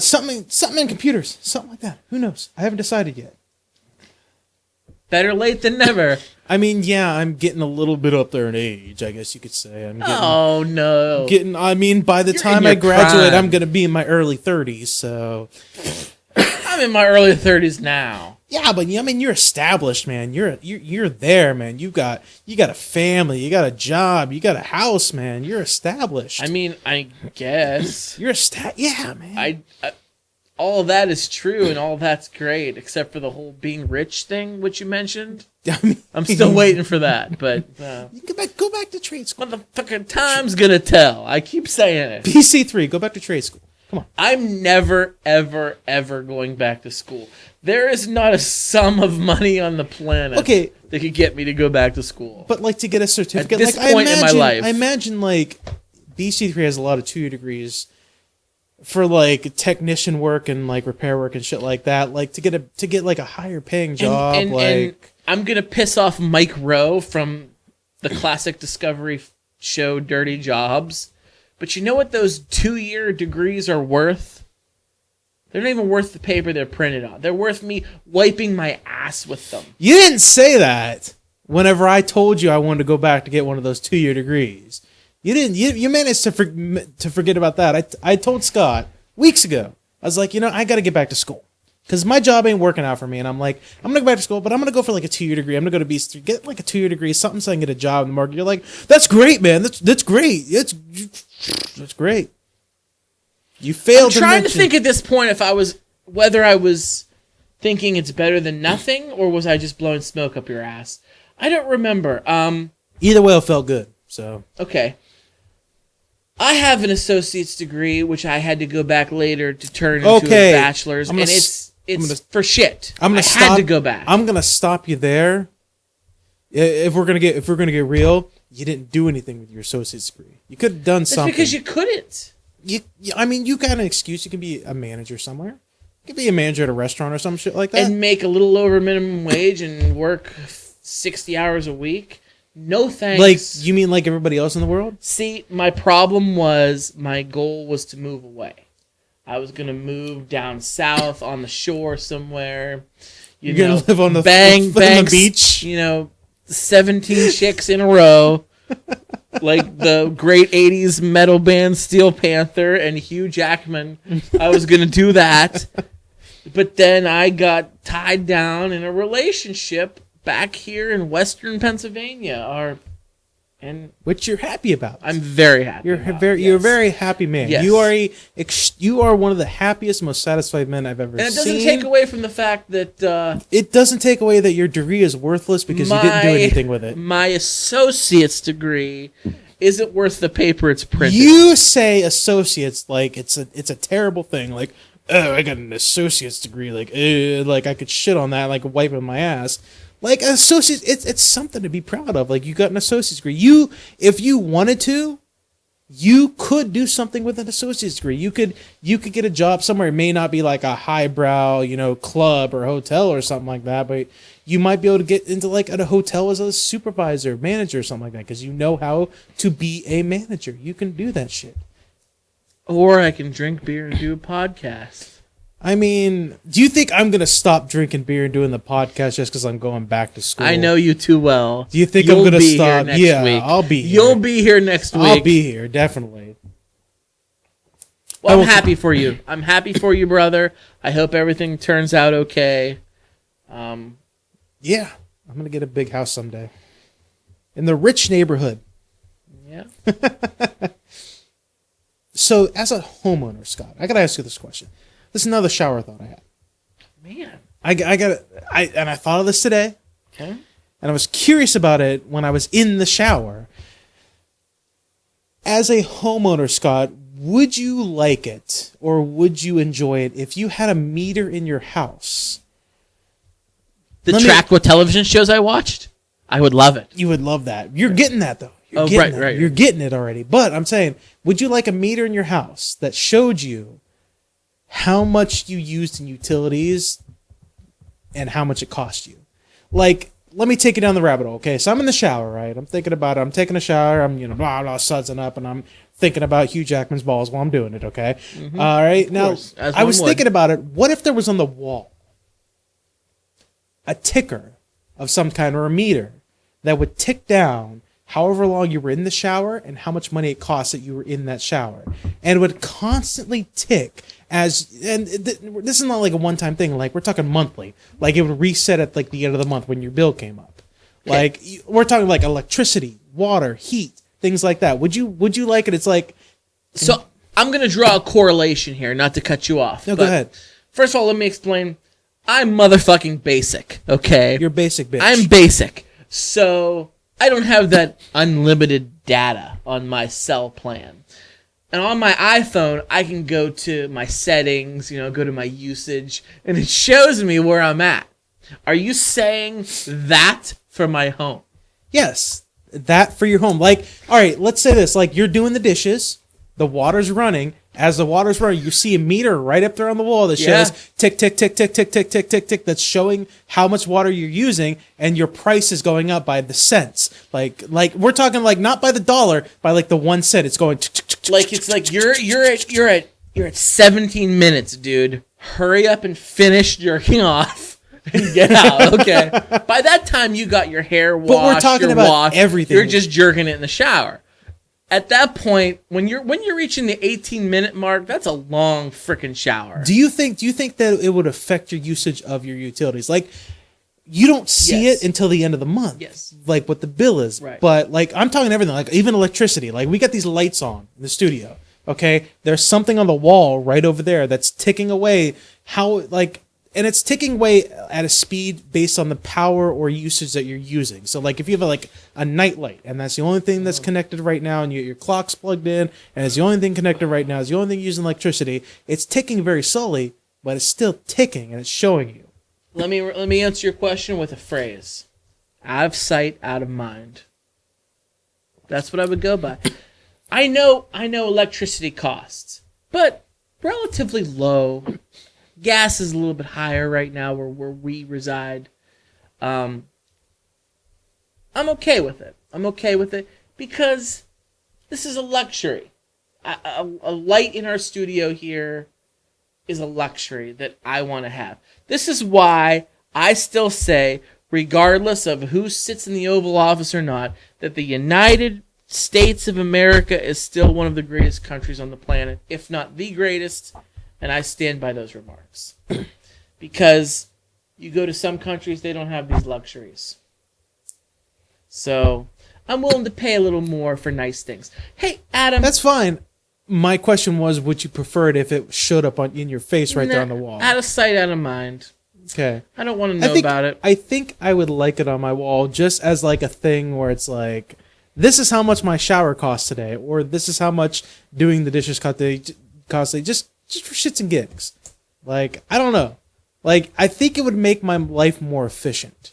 S3: Something in computers, something like that. Who knows? I haven't decided yet.
S2: Better late than never.
S3: I mean, yeah, I'm getting a little bit up there in age, I guess you could say.
S2: Oh, no.
S3: I mean, by the time I graduate, I'm going to be in my early 30s, so.
S2: I'm in my early 30s now.
S3: Yeah, but I mean, you're established, man. You're there, man. You got a family, you got a job, you got a house, man. You're established.
S2: I mean, I guess.
S3: Yeah, man.
S2: I all of that is true, and all that's great, except for the whole being rich thing, which you mentioned. I'm still waiting for that, but
S3: you go back to trade school.
S2: Motherfucking time's gonna tell. I keep saying it.
S3: PC3, go back to trade school. Come on.
S2: I'm never, ever, ever going back to school. There is not a sum of money on the planet that could get me to go back to school.
S3: But like to get a certificate,
S2: at this point in my life,
S3: I imagine like BC3 has a lot of 2-year degrees for like technician work and like repair work and shit like that. Like to get like a higher paying job.
S2: And I'm gonna piss off Mike Rowe from the classic Discovery show Dirty Jobs. But you know what those 2-year degrees are worth? They're not even worth the paper they're printed on. They're worth me wiping my ass with them.
S3: You didn't say that whenever I told you I wanted to go back to get one of those 2-year degrees. You didn't. You managed to forget about that. I told Scott weeks ago. I was like, I got to get back to school. because my job ain't working out for me, and I'm like, I'm gonna go back to school, but I'm gonna go for like a 2-year degree. I'm gonna go to BC, get like a 2-year degree, something so I can get a job in the market. You're like, that's great, man. That's great. That's great. You failed.
S2: I'm trying to think at this point whether I was thinking it's better than nothing, or was I just blowing smoke up your ass? I don't remember.
S3: Either way, it felt good. So
S2: okay. I have an associate's degree, which I had to go back later to turn into a bachelor's, and it's for shit. I had to go back.
S3: I'm gonna stop you there. If we're gonna get real, you didn't do anything with your associate's degree. You could have done something.
S2: Because you couldn't.
S3: I mean, you got an excuse. You can be a manager somewhere. You can be a manager at a restaurant or some shit like that,
S2: and make a little over minimum wage and work 60 hours a week. No thanks.
S3: Like, you mean like everybody else in the world?
S2: See, my problem was my goal was to move away. I was going to move down south on the shore somewhere.
S3: You're going to live on the beach?
S2: 17 chicks in a row. Like the great 80s metal band Steel Panther and Hugh Jackman. I was going to do that. But then I got tied down in a relationship back here in Western Pennsylvania,
S3: which you're happy about.
S2: I'm very happy.
S3: You're a very happy man.
S2: Yes.
S3: You are one of the happiest, most satisfied men I've ever seen.
S2: And it doesn't take away from the fact that
S3: it doesn't take away that your degree is worthless because you didn't do anything with it.
S2: My associate's degree isn't worth the paper it's printed.
S3: You say associates like it's a terrible thing. Like, oh, I got an associate's degree. Like I could shit on that like wiping my ass. Like, associate, it's something to be proud of. Like, you got an associate's degree. If you wanted to, you could do something with an associate's degree. You could get a job somewhere. It may not be like a highbrow, club or hotel or something like that, but you might be able to get into like a hotel as a supervisor, manager, or something like that, because you know how to be a manager. You can do that shit.
S2: Or I can drink beer and do a podcast.
S3: I mean, do you think I'm going to stop drinking beer and doing the podcast just because I'm going back to school?
S2: I know you too well.
S3: Do you think I'm going to stop? Yeah, week. I'll be here.
S2: You'll be here next week.
S3: I'll be here, definitely.
S2: Well, I'm happy for you. I'm happy for you, brother. I hope everything turns out okay.
S3: Yeah, I'm going to get a big house someday. In the rich neighborhood.
S2: Yeah.
S3: So, as a homeowner, Scott, I got to ask you this question. This is another shower thought I had.
S2: Man.
S3: I thought of this today.
S2: Okay.
S3: And I was curious about it when I was in the shower. As a homeowner, Scott, would you like it or would you enjoy it if you had a meter in your house?
S2: Track what television shows I watched? I would love it.
S3: You would love that. You're getting that, though.
S2: Right.
S3: You're getting it already. But I'm saying, would you like a meter in your house that showed you how much you used in utilities and how much it cost you? Like, let me take you down the rabbit hole. Okay, so I'm in the shower, right? I'm thinking about it. I'm taking a shower. I'm, blah, blah, sudsing up, and I'm thinking about Hugh Jackman's balls while I'm doing it, okay? Mm-hmm. All right, now, I was thinking about it. What if there was on the wall a ticker of some kind or a meter that would tick down however long you were in the shower and how much money it cost that you were in that shower, and it would constantly tick this is not like a one-time thing. Like, we're talking monthly. Like, it would reset at like the end of the month when your bill came up. Like, we're talking like electricity, water, heat, things like that. Would you like it? It's like,
S2: so I'm gonna draw a correlation here, not to cut you off.
S3: No, go ahead.
S2: First of all, let me explain. I'm motherfucking basic. Okay,
S3: you're basic, bitch.
S2: I'm basic, so I don't have that unlimited data on my cell plan. And on my iPhone, I can go to my settings, go to my usage, and it shows me where I'm at. Are you saying that for my home?
S3: Yes, that for your home. Like, all right, let's say this. Like, you're doing the dishes, the water's running. As the water's running, you see a meter right up there on the wall that shows tick, tick, tick, tick, tick, tick, tick, tick, tick. That's showing how much water you're using, and your price is going up by the cents. Like we're talking like not by the dollar, by like the 1 cent. It's going
S2: like it's like you're at 17 minutes, dude. Hurry up and finish jerking off and get out. Okay. By that time, you got your hair washed.
S3: But we're talking about everything.
S2: You're just jerking it in the shower. at that point, when you're reaching the 18-minute mark, that's a long freaking shower.
S3: Do you think that it would affect your usage of your utilities? Like, you don't see
S2: Yes.
S3: it until the end of the month.
S2: Yes.
S3: Like what the bill is.
S2: Right.
S3: But like I'm talking everything, like even electricity. Like we got these lights on in the studio. Okay? There's something on the wall right over there that's ticking away and it's ticking away at a speed based on the power or usage that you're using. So like if you have a night light and that's the only thing that's connected right now and your clock's plugged in and it's the only thing connected right now, it's the only thing using electricity, it's ticking very slowly, but it's still ticking and it's showing you.
S2: Let me answer your question with a phrase. Out of sight, out of mind. That's what I would go by. I know electricity costs, but relatively low. Gas is a little bit higher right now where we reside. I'm okay with it. I'm okay with it because this is a luxury. A light in our studio here is a luxury that I want to have. This is why I still say, regardless of who sits in the Oval Office or not, that the United States of America is still one of the greatest countries on the planet, if not the greatest, and I stand by those remarks. Because you go to some countries, they don't have these luxuries. So I'm willing to pay a little more for nice things. Hey, Adam.
S3: That's fine. My question was, would you prefer it if it showed up in your face right there on the wall?
S2: Out of sight, out of mind.
S3: Okay.
S2: I don't want to know about it.
S3: I think I would like it on my wall just as like a thing where it's like, this is how much my shower costs today, or this is how much doing the dishes cost today, just for shits and gigs. Like, I don't know. Like, I think it would make my life more efficient.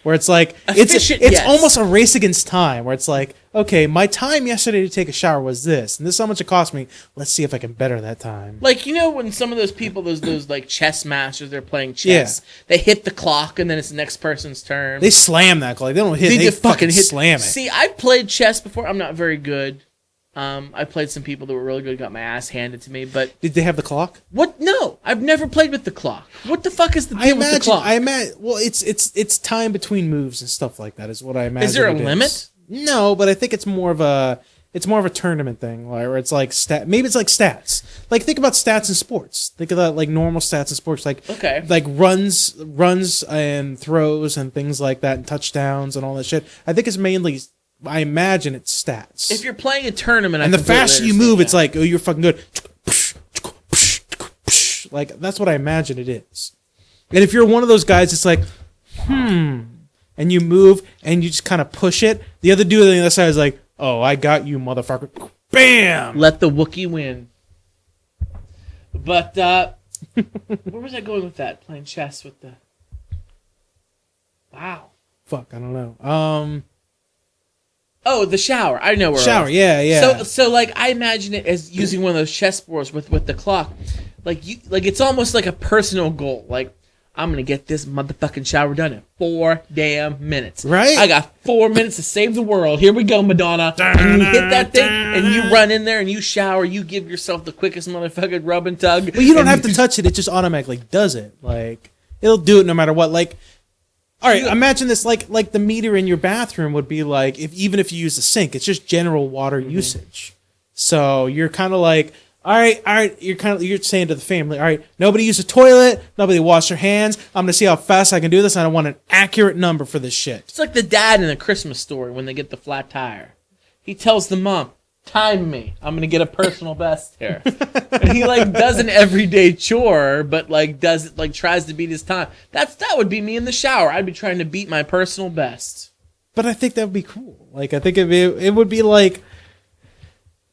S3: Where it's like, it's
S2: yes.
S3: almost a race against time, where it's like, okay, my time yesterday to take a shower was this, and this is how much it cost me. Let's see if I can better that time.
S2: Like, you know when some of those people, those like chess masters, they're playing chess, they hit the clock and then it's the next person's turn.
S3: They slam that clock. They don't hit it. They
S2: just
S3: fucking slam it.
S2: See, I've played chess before. I'm not very good. I played some people that were really good, got my ass handed to me, but...
S3: Did they have the clock?
S2: What? No, I've never played with the clock. What the fuck is the deal with the clock?
S3: Well, it's time between moves and stuff like that is what I imagine.
S2: Is there a limit?
S3: No, but I think it's more of a tournament thing, where it's like maybe it's like stats. Like think about stats in sports. Think of that like normal stats in sports, like like runs and throws and things like that, and touchdowns and all that shit. I think it's mainly. I imagine it's stats.
S2: If you're playing a tournament,
S3: and the faster you move, it's like, oh, you're fucking good. Like that's what I imagine it is. And if you're one of those guys, it's like, and you move and you just kind of push it. The other dude on the other side is like, oh, I got you, motherfucker. Bam!
S2: Let the Wookiee win. But where was I going with that? Playing chess with the. Wow.
S3: Fuck, I don't know.
S2: Oh, the shower. I know where.
S3: Shower, yeah.
S2: So like I imagine it as using one of those chessboards with the clock. Like it's almost like a personal goal. Like I'm gonna get this motherfucking shower done in 4 damn minutes.
S3: Right?
S2: I got 4 minutes to save the world. Here we go, Madonna. And you hit that thing and you run in there and you shower. You give yourself the quickest motherfucking rub and tug.
S3: Well, you don't have to touch it. It just automatically does it. Like it'll do it no matter what. Like. All right, imagine this like the meter in your bathroom would be like even if you use the sink, it's just general water usage. So you're kind of like, all right, you're saying to the family, all right, nobody use the toilet, nobody wash their hands. I'm gonna see how fast I can do this. I don't want an accurate number for this shit.
S2: It's like the dad in a Christmas Story when they get the flat tire. He tells the mom, "Time me. I'm gonna get a personal best here." And he like does an everyday chore, but like does it like tries to beat his time. That would be me in the shower. I'd be trying to beat my personal best.
S3: But I think that would be cool. Like I think it would be like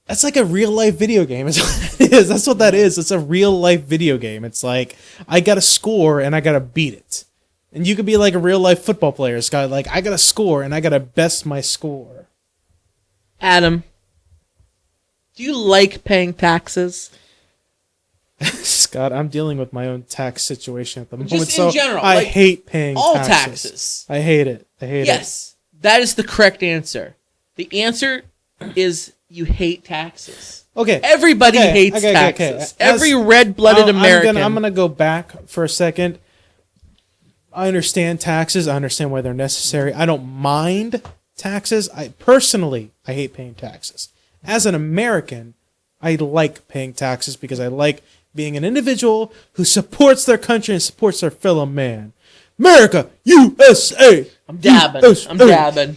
S3: that's like a real life video game. Is what it is. That's what that is. It's a real life video game. It's like I got to score and I got to beat it. And you could be like a real life football player. It's got like I got to score and I got to best my score.
S2: Adam, do you like paying taxes?
S3: Scott, I'm dealing with my own tax situation at the moment.
S2: Just in general,
S3: I hate paying
S2: all
S3: taxes. I hate it.
S2: Yes, that is the correct answer. The answer is you hate taxes.
S3: Okay.
S2: Everybody hates taxes. Every red-blooded American.
S3: I'm gonna go back for a second. I understand taxes. I understand why they're necessary. I don't mind taxes. I hate paying taxes. as an American, I like paying taxes because I like being an individual who supports their country and supports their fellow man. America, USA.
S2: I'm dabbing.
S3: USA.
S2: I'm dabbing.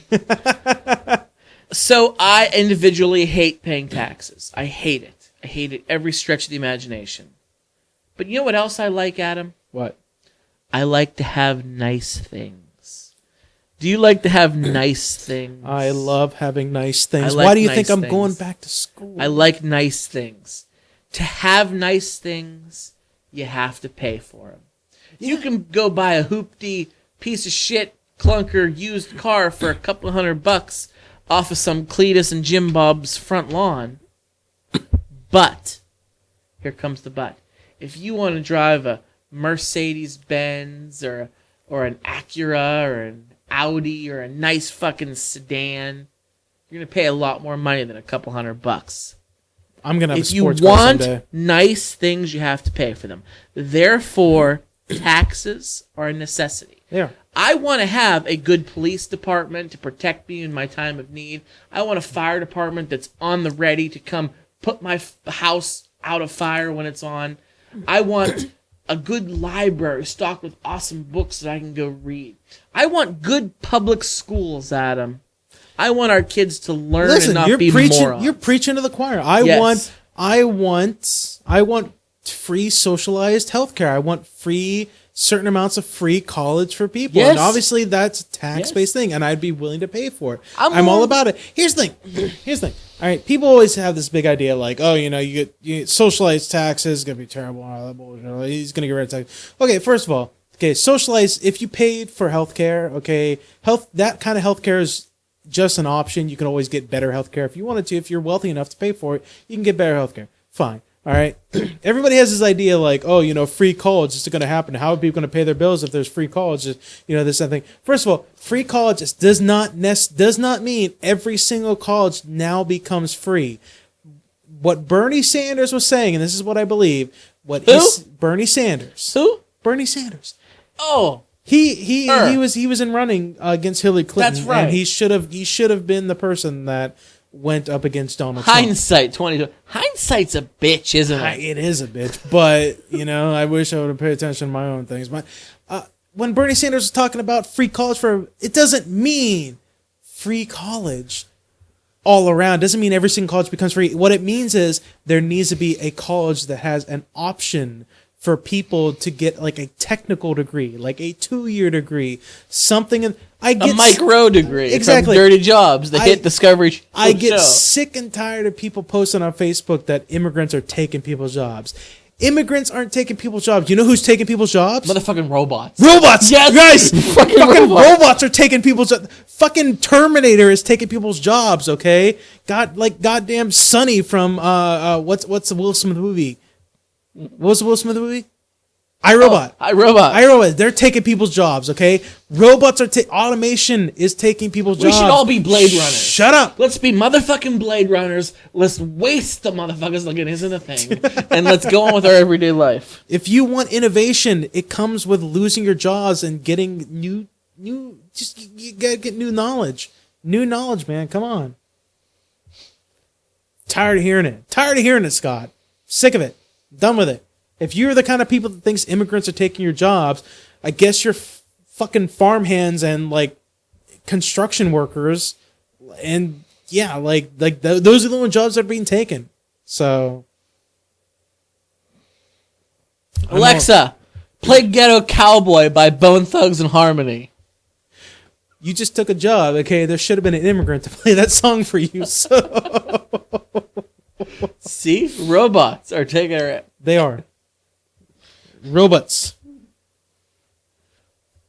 S2: So I individually hate paying taxes. I hate it. I hate it every stretch of the imagination. But you know what else I like, Adam?
S3: What?
S2: I like to have nice things. Do you like to have nice things?
S3: I love having nice things.
S2: I like
S3: Why do you
S2: nice
S3: think I'm
S2: things.
S3: going back to school?
S2: I like nice things. To have nice things, you have to pay for them. You can go buy a hoopty piece of shit clunker used car for a couple of $100 off of some Cletus and Jim Bob's front lawn. But, here comes the but. If you want to drive a Mercedes-Benz or an Acura or an Audi or a nice fucking sedan, you're going to pay a lot more money than a couple $100.
S3: I'm going to have
S2: If
S3: a
S2: you
S3: sports car
S2: want
S3: someday.
S2: nice things, you have to pay for them. Therefore, taxes are a necessity.
S3: Yeah.
S2: I want to have a good police department to protect me in my time of need. I want a fire department that's on the ready to come put my house out of fire when it's on. I want a good library stocked with awesome books that I can go read. I want good public schools, Adam. I want our kids to learn and not be morons.
S3: You're preaching to the choir.
S2: Yes.
S3: I want free socialized healthcare. I want certain amounts of free college for people.
S2: Yes.
S3: And obviously that's a tax-based thing, and I'd be willing to pay for it.
S2: I'm
S3: all
S2: more-
S3: about it. Here's the thing. All right, people always have this big idea like, oh, you get socialized taxes, it's going to be terrible. All that bullshit. He's going to get rid of tax. Okay, first of all, socialized, if you paid for healthcare, that kind of healthcare is just an option. You can always get better healthcare if you wanted to. If you're wealthy enough to pay for it, you can get better healthcare. Fine. All right. Everybody has this idea like, oh, free college is going to happen. How are people going to pay their bills if there's free college? This and thing. First of all, free college does not mean every single college now becomes free. What Bernie Sanders was saying, and this is what I believe, Bernie Sanders.
S2: Who?
S3: Bernie Sanders.
S2: Oh.
S3: He was in running against Hillary Clinton.
S2: That's right.
S3: And he should have been the person that went up against Donald Trump.
S2: Hindsight 2020. Hindsight's a bitch, isn't it?
S3: It is a bitch, but I wish I would have paid attention to my own things. But when Bernie Sanders was talking about free college it doesn't mean free college all around. It doesn't mean every single college becomes free. What it means is there needs to be a college that has an option for people to get like a technical degree, like a 2-year degree, something. A
S2: micro degree,
S3: exactly.
S2: From Dirty Jobs, the hit Discovery
S3: I get
S2: show.
S3: sick and tired of people posting on Facebook that immigrants are taking people's jobs. Immigrants aren't taking people's jobs. You know who's taking people's jobs?
S2: Motherfucking robots.
S3: Robots!
S2: Yes!
S3: Guys!
S2: Fucking
S3: robots are taking people's jobs. Fucking Terminator is taking people's jobs, okay? Goddamn Sonny from, what's the Will Smith movie? What was the Will Smith movie? iRobot.
S2: iRobot.
S3: They're taking people's jobs, okay? Robots are automation is taking people's jobs.
S2: We should all be Blade Runners.
S3: Shut up.
S2: Let's be motherfucking Blade Runners. Let's waste the motherfuckers like it isn't a thing. And let's go on with our everyday life.
S3: If you want innovation, it comes with losing your jobs and getting you gotta get new knowledge. New knowledge, man. Come on. Tired of hearing it, Scott. Sick of it. Done with it. If you're the kind of people that thinks immigrants are taking your jobs, I guess you're fucking farmhands and like construction workers, and yeah, those are the only jobs that are being taken. So,
S2: Alexa, play Ghetto Cowboy by Bone Thugs and Harmony.
S3: You just took a job, okay? There should have been an immigrant to play that song for you. So.
S2: See, robots are taking our.
S3: They are. Robots.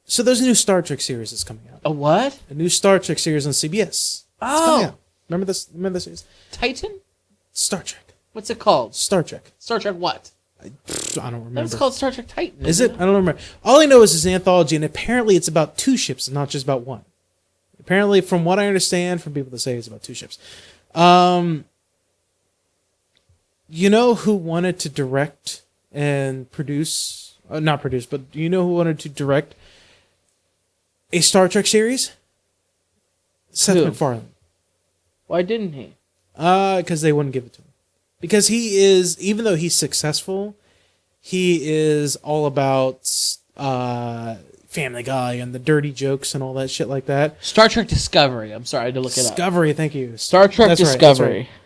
S3: So there's a new Star Trek series that's coming out.
S2: A what?
S3: A new Star Trek series on CBS. It's coming out. Remember this series?
S2: Titan?
S3: Star Trek.
S2: What's it called?
S3: Star Trek.
S2: Star Trek what?
S3: I don't remember.
S2: It's called Star Trek Titan.
S3: Is it? I don't remember. All I know is it's an anthology, and apparently it's about 2 ships, not just about 1. Apparently, from what I understand from people that say it's about 2 ships. You know who wanted to direct and produce, not produce, but do you know who wanted to direct a Star Trek series? Seth
S2: Who?
S3: MacFarlane.
S2: Why didn't he?
S3: Because they wouldn't give it to him. Because he is, even though he's successful, he is all about Family Guy and the dirty jokes and all that shit like that.
S2: Star Trek Discovery. I'm sorry, I had to look it up.
S3: Discovery, thank you.
S2: Star Trek
S3: That's right,
S2: Discovery.
S3: that's right.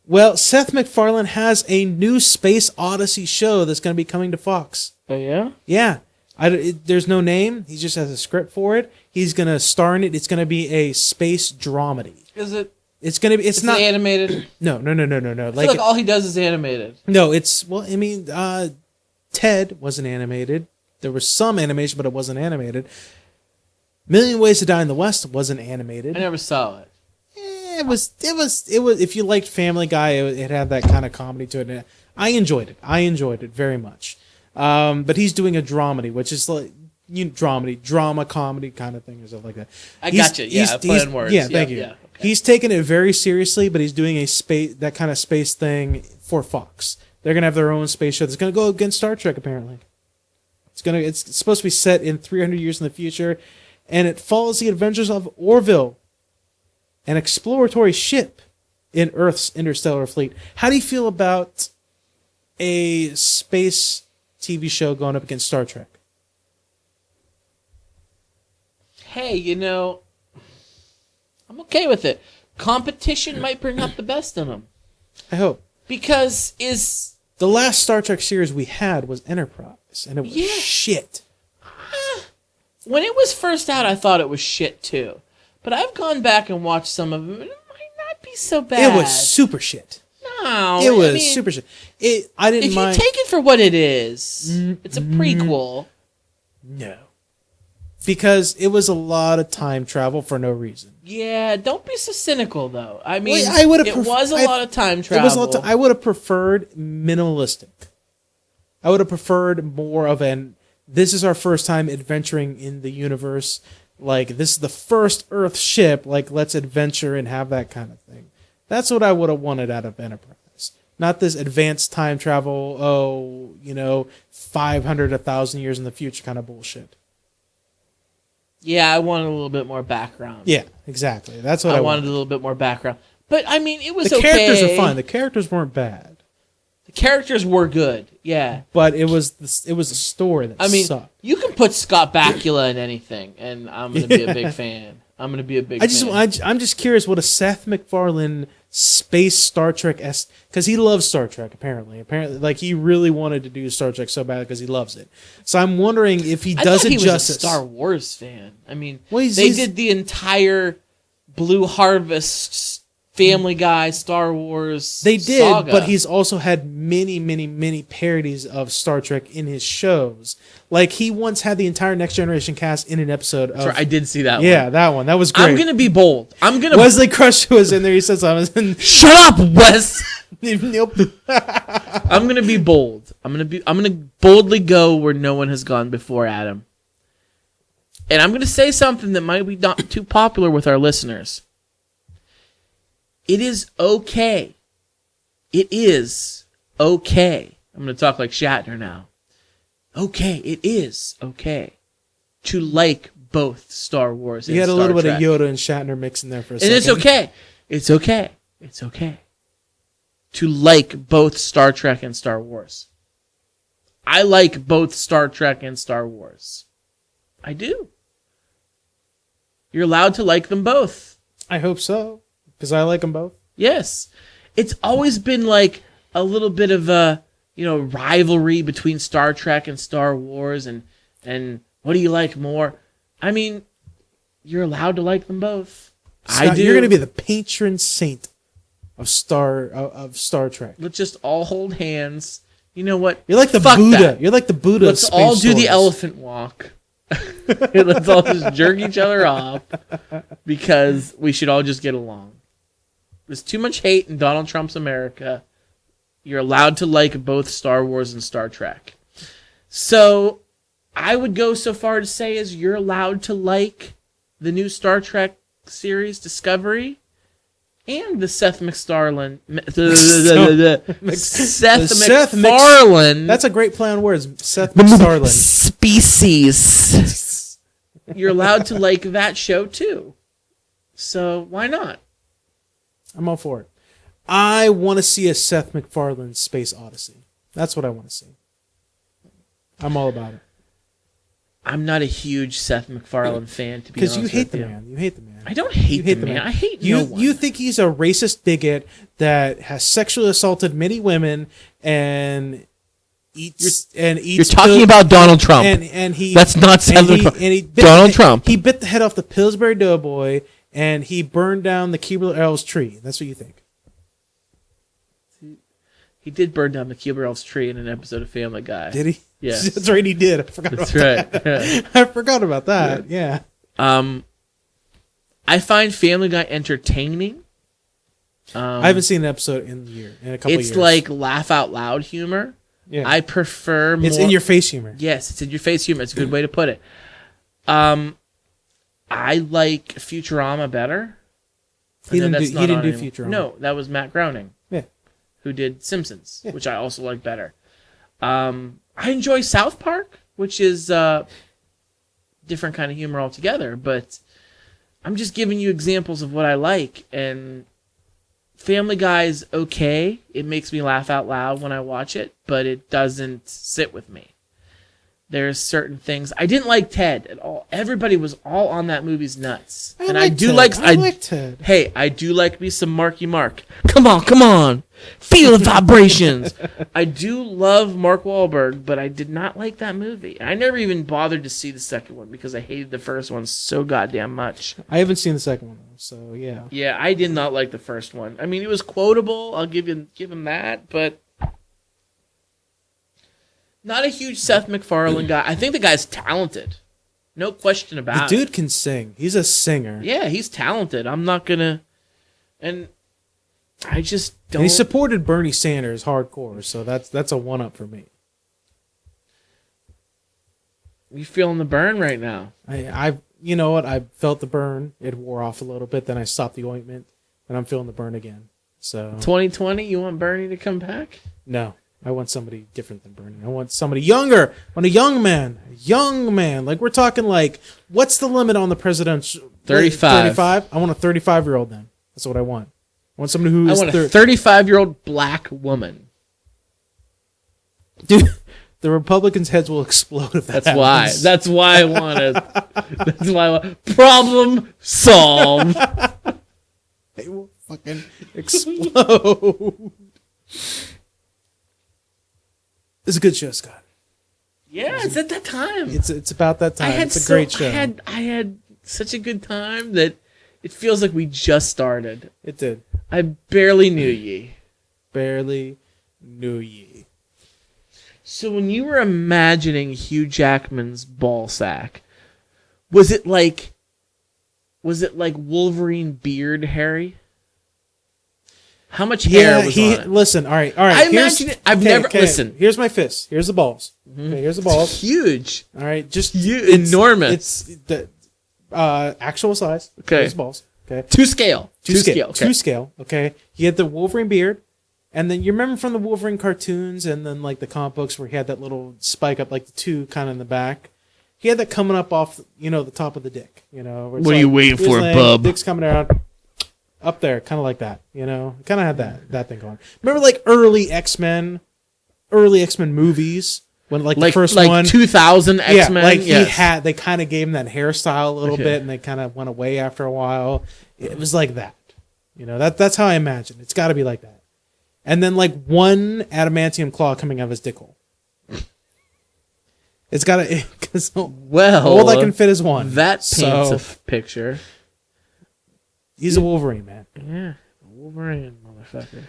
S3: Well, Seth MacFarlane has a new Space Odyssey show that's going to be coming to Fox.
S2: Oh, yeah?
S3: Yeah. There's no name. He just has a script for it. He's going to star in it. It's going to be a space dramedy.
S2: Is it?
S3: It's going to be. It's not
S2: animated.
S3: No.
S2: I feel like all he does is animated.
S3: No, it's I mean, Ted wasn't animated. There was some animation, but it wasn't animated. Million Ways to Die in the West wasn't animated.
S2: I never saw it.
S3: It was. If you liked Family Guy, it had that kind of comedy to it. I enjoyed it. I enjoyed it very much. But he's doing a dramedy, which is like drama, comedy kind of thing, or stuff like that.
S2: I gotcha. Yeah, play on words.
S3: Yeah, thank you.
S2: Yeah, okay.
S3: He's taking it very seriously, but he's doing that kind of space thing for Fox. They're gonna have their own space show that's gonna go against Star Trek. Apparently, it's supposed to be set in 300 years in the future, and it follows the adventures of Orville, an exploratory ship in Earth's interstellar fleet. How do you feel about a space TV show going up against Star Trek?
S2: Hey, I'm okay with it. Competition might bring out the best in them.
S3: I hope.
S2: Because
S3: the last Star Trek series we had was Enterprise, and it was shit.
S2: When it was first out, I thought it was shit too. But I've gone back and watched some of them, and it might not be so bad.
S3: It was super shit.
S2: No,
S3: it was super shit. I didn't mind.
S2: If you take it for what it is, it's a prequel.
S3: No. Because it was a lot of time travel for no reason.
S2: Yeah, don't be so cynical, though. I mean, it was a lot of time travel.
S3: It was a lot. I would have preferred minimalistic. I would have preferred more of this is our first time adventuring in the universe. Like, this is the first Earth ship. Like, let's adventure and have that kind of thing. That's what I would have wanted out of Enterprise. Not this advanced time travel, 500, 1,000 years in the future kind of bullshit.
S2: Yeah, I wanted a little bit more background.
S3: Yeah, exactly. That's what I
S2: wanted. A little bit more background. But, I mean, it was
S3: okay.
S2: The
S3: characters are fine. The characters weren't bad.
S2: The characters were good, yeah.
S3: But it was a story that sucked.
S2: You can put Scott Bakula in anything, and I'm going to be a big fan. I'm going to be a big fan.
S3: I'm just curious what a Seth MacFarlane space Star Trek because he loves Star Trek apparently like he really wanted to do Star Trek so bad because he loves it. So I'm wondering if he does it justice.
S2: He was a Star Wars fan. I mean, they did the entire Blue Harvest, Family Guy, Star Wars.
S3: They did,
S2: saga.
S3: But he's also had many, many, many parodies of Star Trek in his shows. Like, he once had the entire Next Generation cast in an episode of...
S2: Sorry, I did see that one.
S3: Yeah, that one. That was great.
S2: I'm going to be bold.
S3: Wesley Crusher was in there. He said something.
S2: Shut up, Wes!
S3: Nope.
S2: I'm going to be bold. I'm going to boldly go where no one has gone before, Adam. And I'm going to say something that might be not too popular with our listeners. It is okay. It is okay. I'm going to talk like Shatner now. Okay, it is okay to like both Star Wars and Star Trek.
S3: You had a little bit of Yoda and Shatner mix in there for a second.
S2: And it's okay. It's okay. It's okay to like both Star Trek and Star Wars. I like both Star Trek and Star Wars. I do. You're allowed to like them both.
S3: I hope so, because I like them both.
S2: Yes. It's always been like a little bit of a, rivalry between Star Trek and Star Wars and what do you like more? I mean, you're allowed to like them both.
S3: Scott,
S2: I do.
S3: You're going to be the patron saint of Star Trek.
S2: Let's just all hold hands. You know what?
S3: You're like the
S2: Fuck
S3: Buddha.
S2: that.
S3: You're like the Buddha.
S2: Let's
S3: of space
S2: all do
S3: stories.
S2: the elephant walk. Let's all just jerk each other off because we should all just get along. There's too much hate in Donald Trump's America. You're allowed to like both Star Wars and Star Trek. So I would go so far to say as you're allowed to like the new Star Trek series Discovery and the Seth MacFarlane. Seth MacFarlane.
S3: That's a great play on words. Seth MacFarlane.
S2: Species. You're allowed to like that show too. So why not?
S3: I'm all for it. I want to see a Seth MacFarlane Space Odyssey. That's what I want to see. I'm all about it.
S2: I'm not a huge Seth MacFarlane fan, to be honest.
S3: Because you hate
S2: with
S3: the man. You hate the man.
S2: I don't hate,
S3: You
S2: the man. I hate no one.
S3: You think he's a racist bigot that has sexually assaulted many women and eats.
S2: You're talking about Donald Trump.
S3: And he.
S2: That's not Seth MacFarlane. Donald Trump.
S3: He bit the head off the Pillsbury Doughboy and he burned down the Keebler Elves tree. That's what you think.
S2: He did burn down the Keebler Elves tree in an episode of Family Guy.
S3: Did he?
S2: Yes.
S3: That's right, he did. I forgot
S2: That's
S3: about
S2: right.
S3: that. I forgot about that. Yeah.
S2: I find Family Guy entertaining.
S3: I haven't seen an episode in a couple years.
S2: It's like laugh out loud humor.
S3: Yeah.
S2: I prefer more...
S3: It's in your face humor.
S2: Yes, it's in your face humor. It's a good way to put it. I like Futurama better.
S3: He didn't do Futurama.
S2: No, that was Matt Groening.
S3: Yeah.
S2: Who did Simpsons, which I also like better. I enjoy South Park, which is different kind of humor altogether, but I'm just giving you examples of what I like, and Family Guy's okay. It makes me laugh out loud when I watch it, but it doesn't sit with me. There's certain things. I didn't like Ted at all. Everybody was all on that movie's nuts.
S3: I like Ted.
S2: Hey, I do like me some Marky Mark. Come on. Feel the vibrations. I do love Mark Wahlberg, but I did not like that movie. I never even bothered to see the second one because I hated the first one so goddamn much.
S3: I haven't seen the second one, though, so yeah.
S2: Yeah, I did not like the first one. I mean, it was quotable. I'll give him that, but not a huge Seth MacFarlane guy. I think the guy's talented. No question about it.
S3: The dude can sing. He's a singer.
S2: Yeah, he's talented. I'm not gonna... And I just don't...
S3: And he supported Bernie Sanders hardcore, so that's a one-up for me.
S2: You feeling the burn right now?
S3: You know what? I felt the burn. It wore off a little bit. Then I stopped the ointment, and I'm feeling the burn again. So
S2: 2020, you want Bernie to come back?
S3: No. I want somebody different than Bernie. I want somebody younger. I want a young man. Like, we're talking like, what's the limit on the presidential?
S2: 35.
S3: 35? I want a 35-year-old then. That's what I want. I want somebody who is...
S2: I want a 35-year-old black woman.
S3: Dude, the Republicans' heads will explode if that happens.
S2: That's why I want it. That's why I want... Problem solved.
S3: They will fucking explode. It's a good show, Scott.
S2: Yeah, it's at that time.
S3: It's about that time. It's a great show.
S2: I had such a good time that it feels like we just started.
S3: It did.
S2: I barely knew ye.
S3: Barely knew ye.
S2: So when you were imagining Hugh Jackman's ball sack, was it like Wolverine beard Harry? How much hair was on it?
S3: Listen, all right.
S2: I imagine it. Listen.
S3: Here's my fist. Here's the balls.
S2: Mm-hmm.
S3: Okay, here's the balls.
S2: It's huge.
S3: All right, just
S2: enormous.
S3: It's the actual size.
S2: Okay.
S3: Here's the balls. Okay.
S2: To scale.
S3: Okay. To scale. Okay. He had the Wolverine beard, and then you remember from the Wolverine cartoons, and then like the comic books where he had that little spike up, like the two kind of in the back. He had that coming up off, the top of the dick. Where it's
S2: what are you waiting for, bub?
S3: Dick's coming out. Up there, kind of like that, kind of had that thing going. Remember, like early X-Men movies when the first one,
S2: 2000 X-Men.
S3: Yeah, they kind of gave him that hairstyle a little bit, and they kind of went away after a while. It was like that, that's how I imagine it's got to be like that. And then like one adamantium claw coming out of his dick hole. It's got to, because all that can fit is one.
S2: That paints a picture.
S3: He's a Wolverine, man.
S2: Yeah, Wolverine, motherfucker.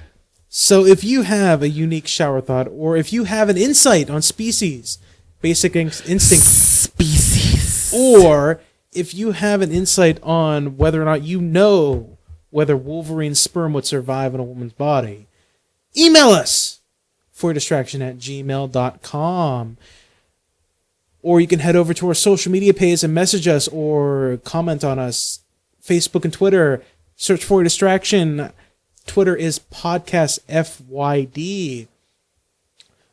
S3: So if you have a unique shower thought, or if you have an insight on species, basic instinct,
S2: species,
S3: or if you have an insight on whether or not you know whether Wolverine's sperm would survive in a woman's body, email us fordistraction@gmail.com. Or you can head over to our social media page and message us or comment on us. Facebook and Twitter, search for Distraction. Twitter is Podcast FYD.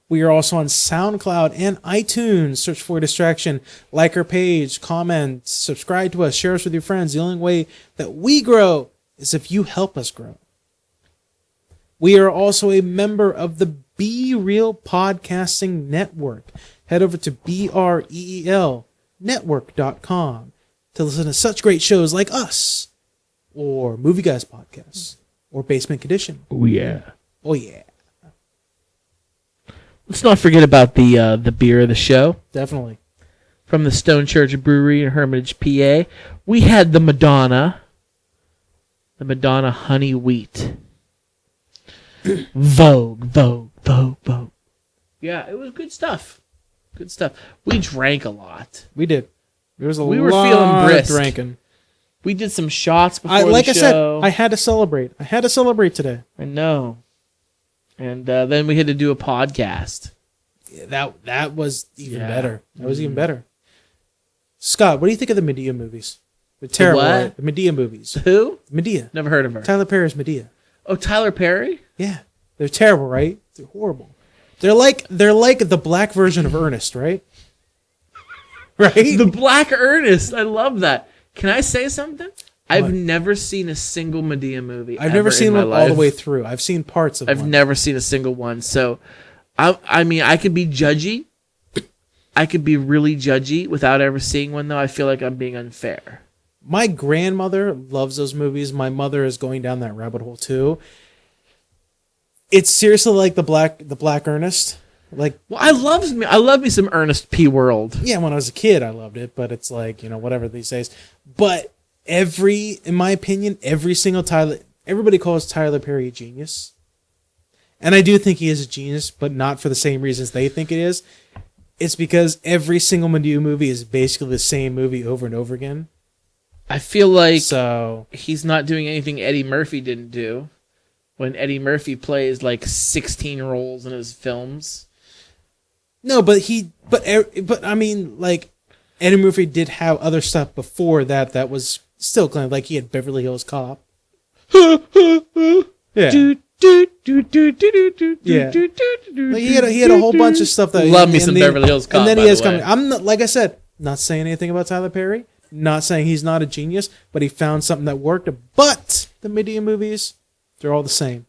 S3: We are also on SoundCloud and iTunes. Search for Distraction. Like our page, comment, subscribe to us, share us with your friends. The only way that we grow is if you help us grow. We are also a member of the Be Real Podcasting Network. Head over to BREEL network.com to listen to such great shows like us, or Movie Guys Podcasts, or Basement Condition.
S2: Oh, yeah.
S3: Oh, yeah.
S2: Let's not forget about the beer of the show.
S3: Definitely.
S2: From the Stone Church Brewery in Hermitage, PA. We had the Madonna Honey Wheat. Vogue. Yeah, it was good stuff. Good stuff. We drank a lot.
S3: We did. There was
S2: We were feeling brisk.
S3: drinking.
S2: We did some shots before
S3: Like
S2: the
S3: I said,
S2: show.
S3: I had to celebrate. I had to celebrate today.
S2: I know. And then we had to do a podcast.
S3: Yeah, that was even
S2: Yeah.
S3: better. That was even better. Scott, what do you think of the Medea movies? They're terrible,
S2: what?
S3: right? The Medea movies.
S2: Who?
S3: Medea.
S2: Never heard of her.
S3: Tyler Perry's Medea.
S2: Oh, Tyler Perry?
S3: Yeah. They're terrible, right? They're horrible. They're like the black version of Ernest, right? Right?
S2: The Black Ernest. I love that. Can I say something? I've never seen a single Medea movie.
S3: I've never seen one all the way through. I've seen parts of
S2: I've
S3: one.
S2: never seen a single one. So, I mean, I could be judgy. I could be really judgy without ever seeing one, though. I feel like I'm being unfair.
S3: My grandmother loves those movies. My mother is going down that rabbit hole too. It's seriously like the Black Ernest. Like,
S2: Well, I love me some Ernest P. World.
S3: yeah, when I was a kid, I loved it, but it's like, whatever these days. But in my opinion, every single everybody calls Tyler Perry a genius. And I do think he is a genius, but not for the same reasons they think it is. It's because every single Medea movie is basically the same movie over and over again.
S2: I feel like
S3: So,
S2: he's not doing anything Eddie Murphy didn't do. When Eddie Murphy plays like 16 roles in his films.
S3: no, but I mean, like, Eddie Murphy did have other stuff before that was still kind of like he had Beverly Hills Cop. Yeah. Yeah. Like he had a whole bunch of stuff that
S2: Love me some Beverly Hills Cop,
S3: and then
S2: by
S3: he has
S2: the way.
S3: coming. I'm not, like I said, not saying anything about Tyler Perry, not saying he's not a genius, but he found something that worked. But the Medea movies, they're all the same,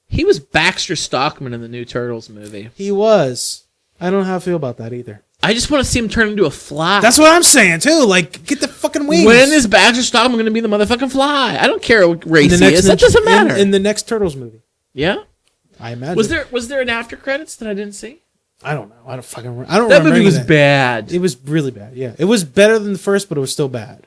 S2: He was Baxter Stockman in the new Turtles movie.
S3: He was. I don't know how I feel about that either.
S2: I just want to see him turn into a fly.
S3: That's what I'm saying too. Like, get the fucking wings.
S2: When is Baxter Stockman going to be the motherfucking fly? I don't care what race he is. That
S3: Ninja-
S2: doesn't matter.
S3: in the next Turtles movie?
S2: Yeah?
S3: I imagine.
S2: Was there an after credits that I didn't see?
S3: I don't know. I don't
S2: That
S3: remember
S2: movie was
S3: that.
S2: bad.
S3: It was really bad. Yeah, it was better than the first, but it was still bad.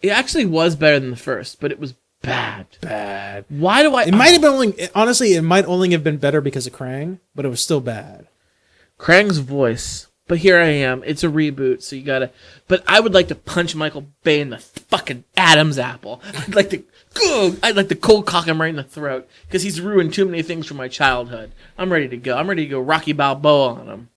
S2: It actually was better than the first, but it was bad.
S3: Bad.
S2: Why do I...
S3: It might have been honestly, it might only have been better because of Krang, but it was still bad.
S2: Krang's voice. But here I am. It's a reboot, so you gotta... But I would like to punch Michael Bay in the fucking Adam's apple. I'd like to cold cock him right in the throat, because he's ruined too many things from my childhood. I'm ready to go. I'm ready to go Rocky Balboa on him.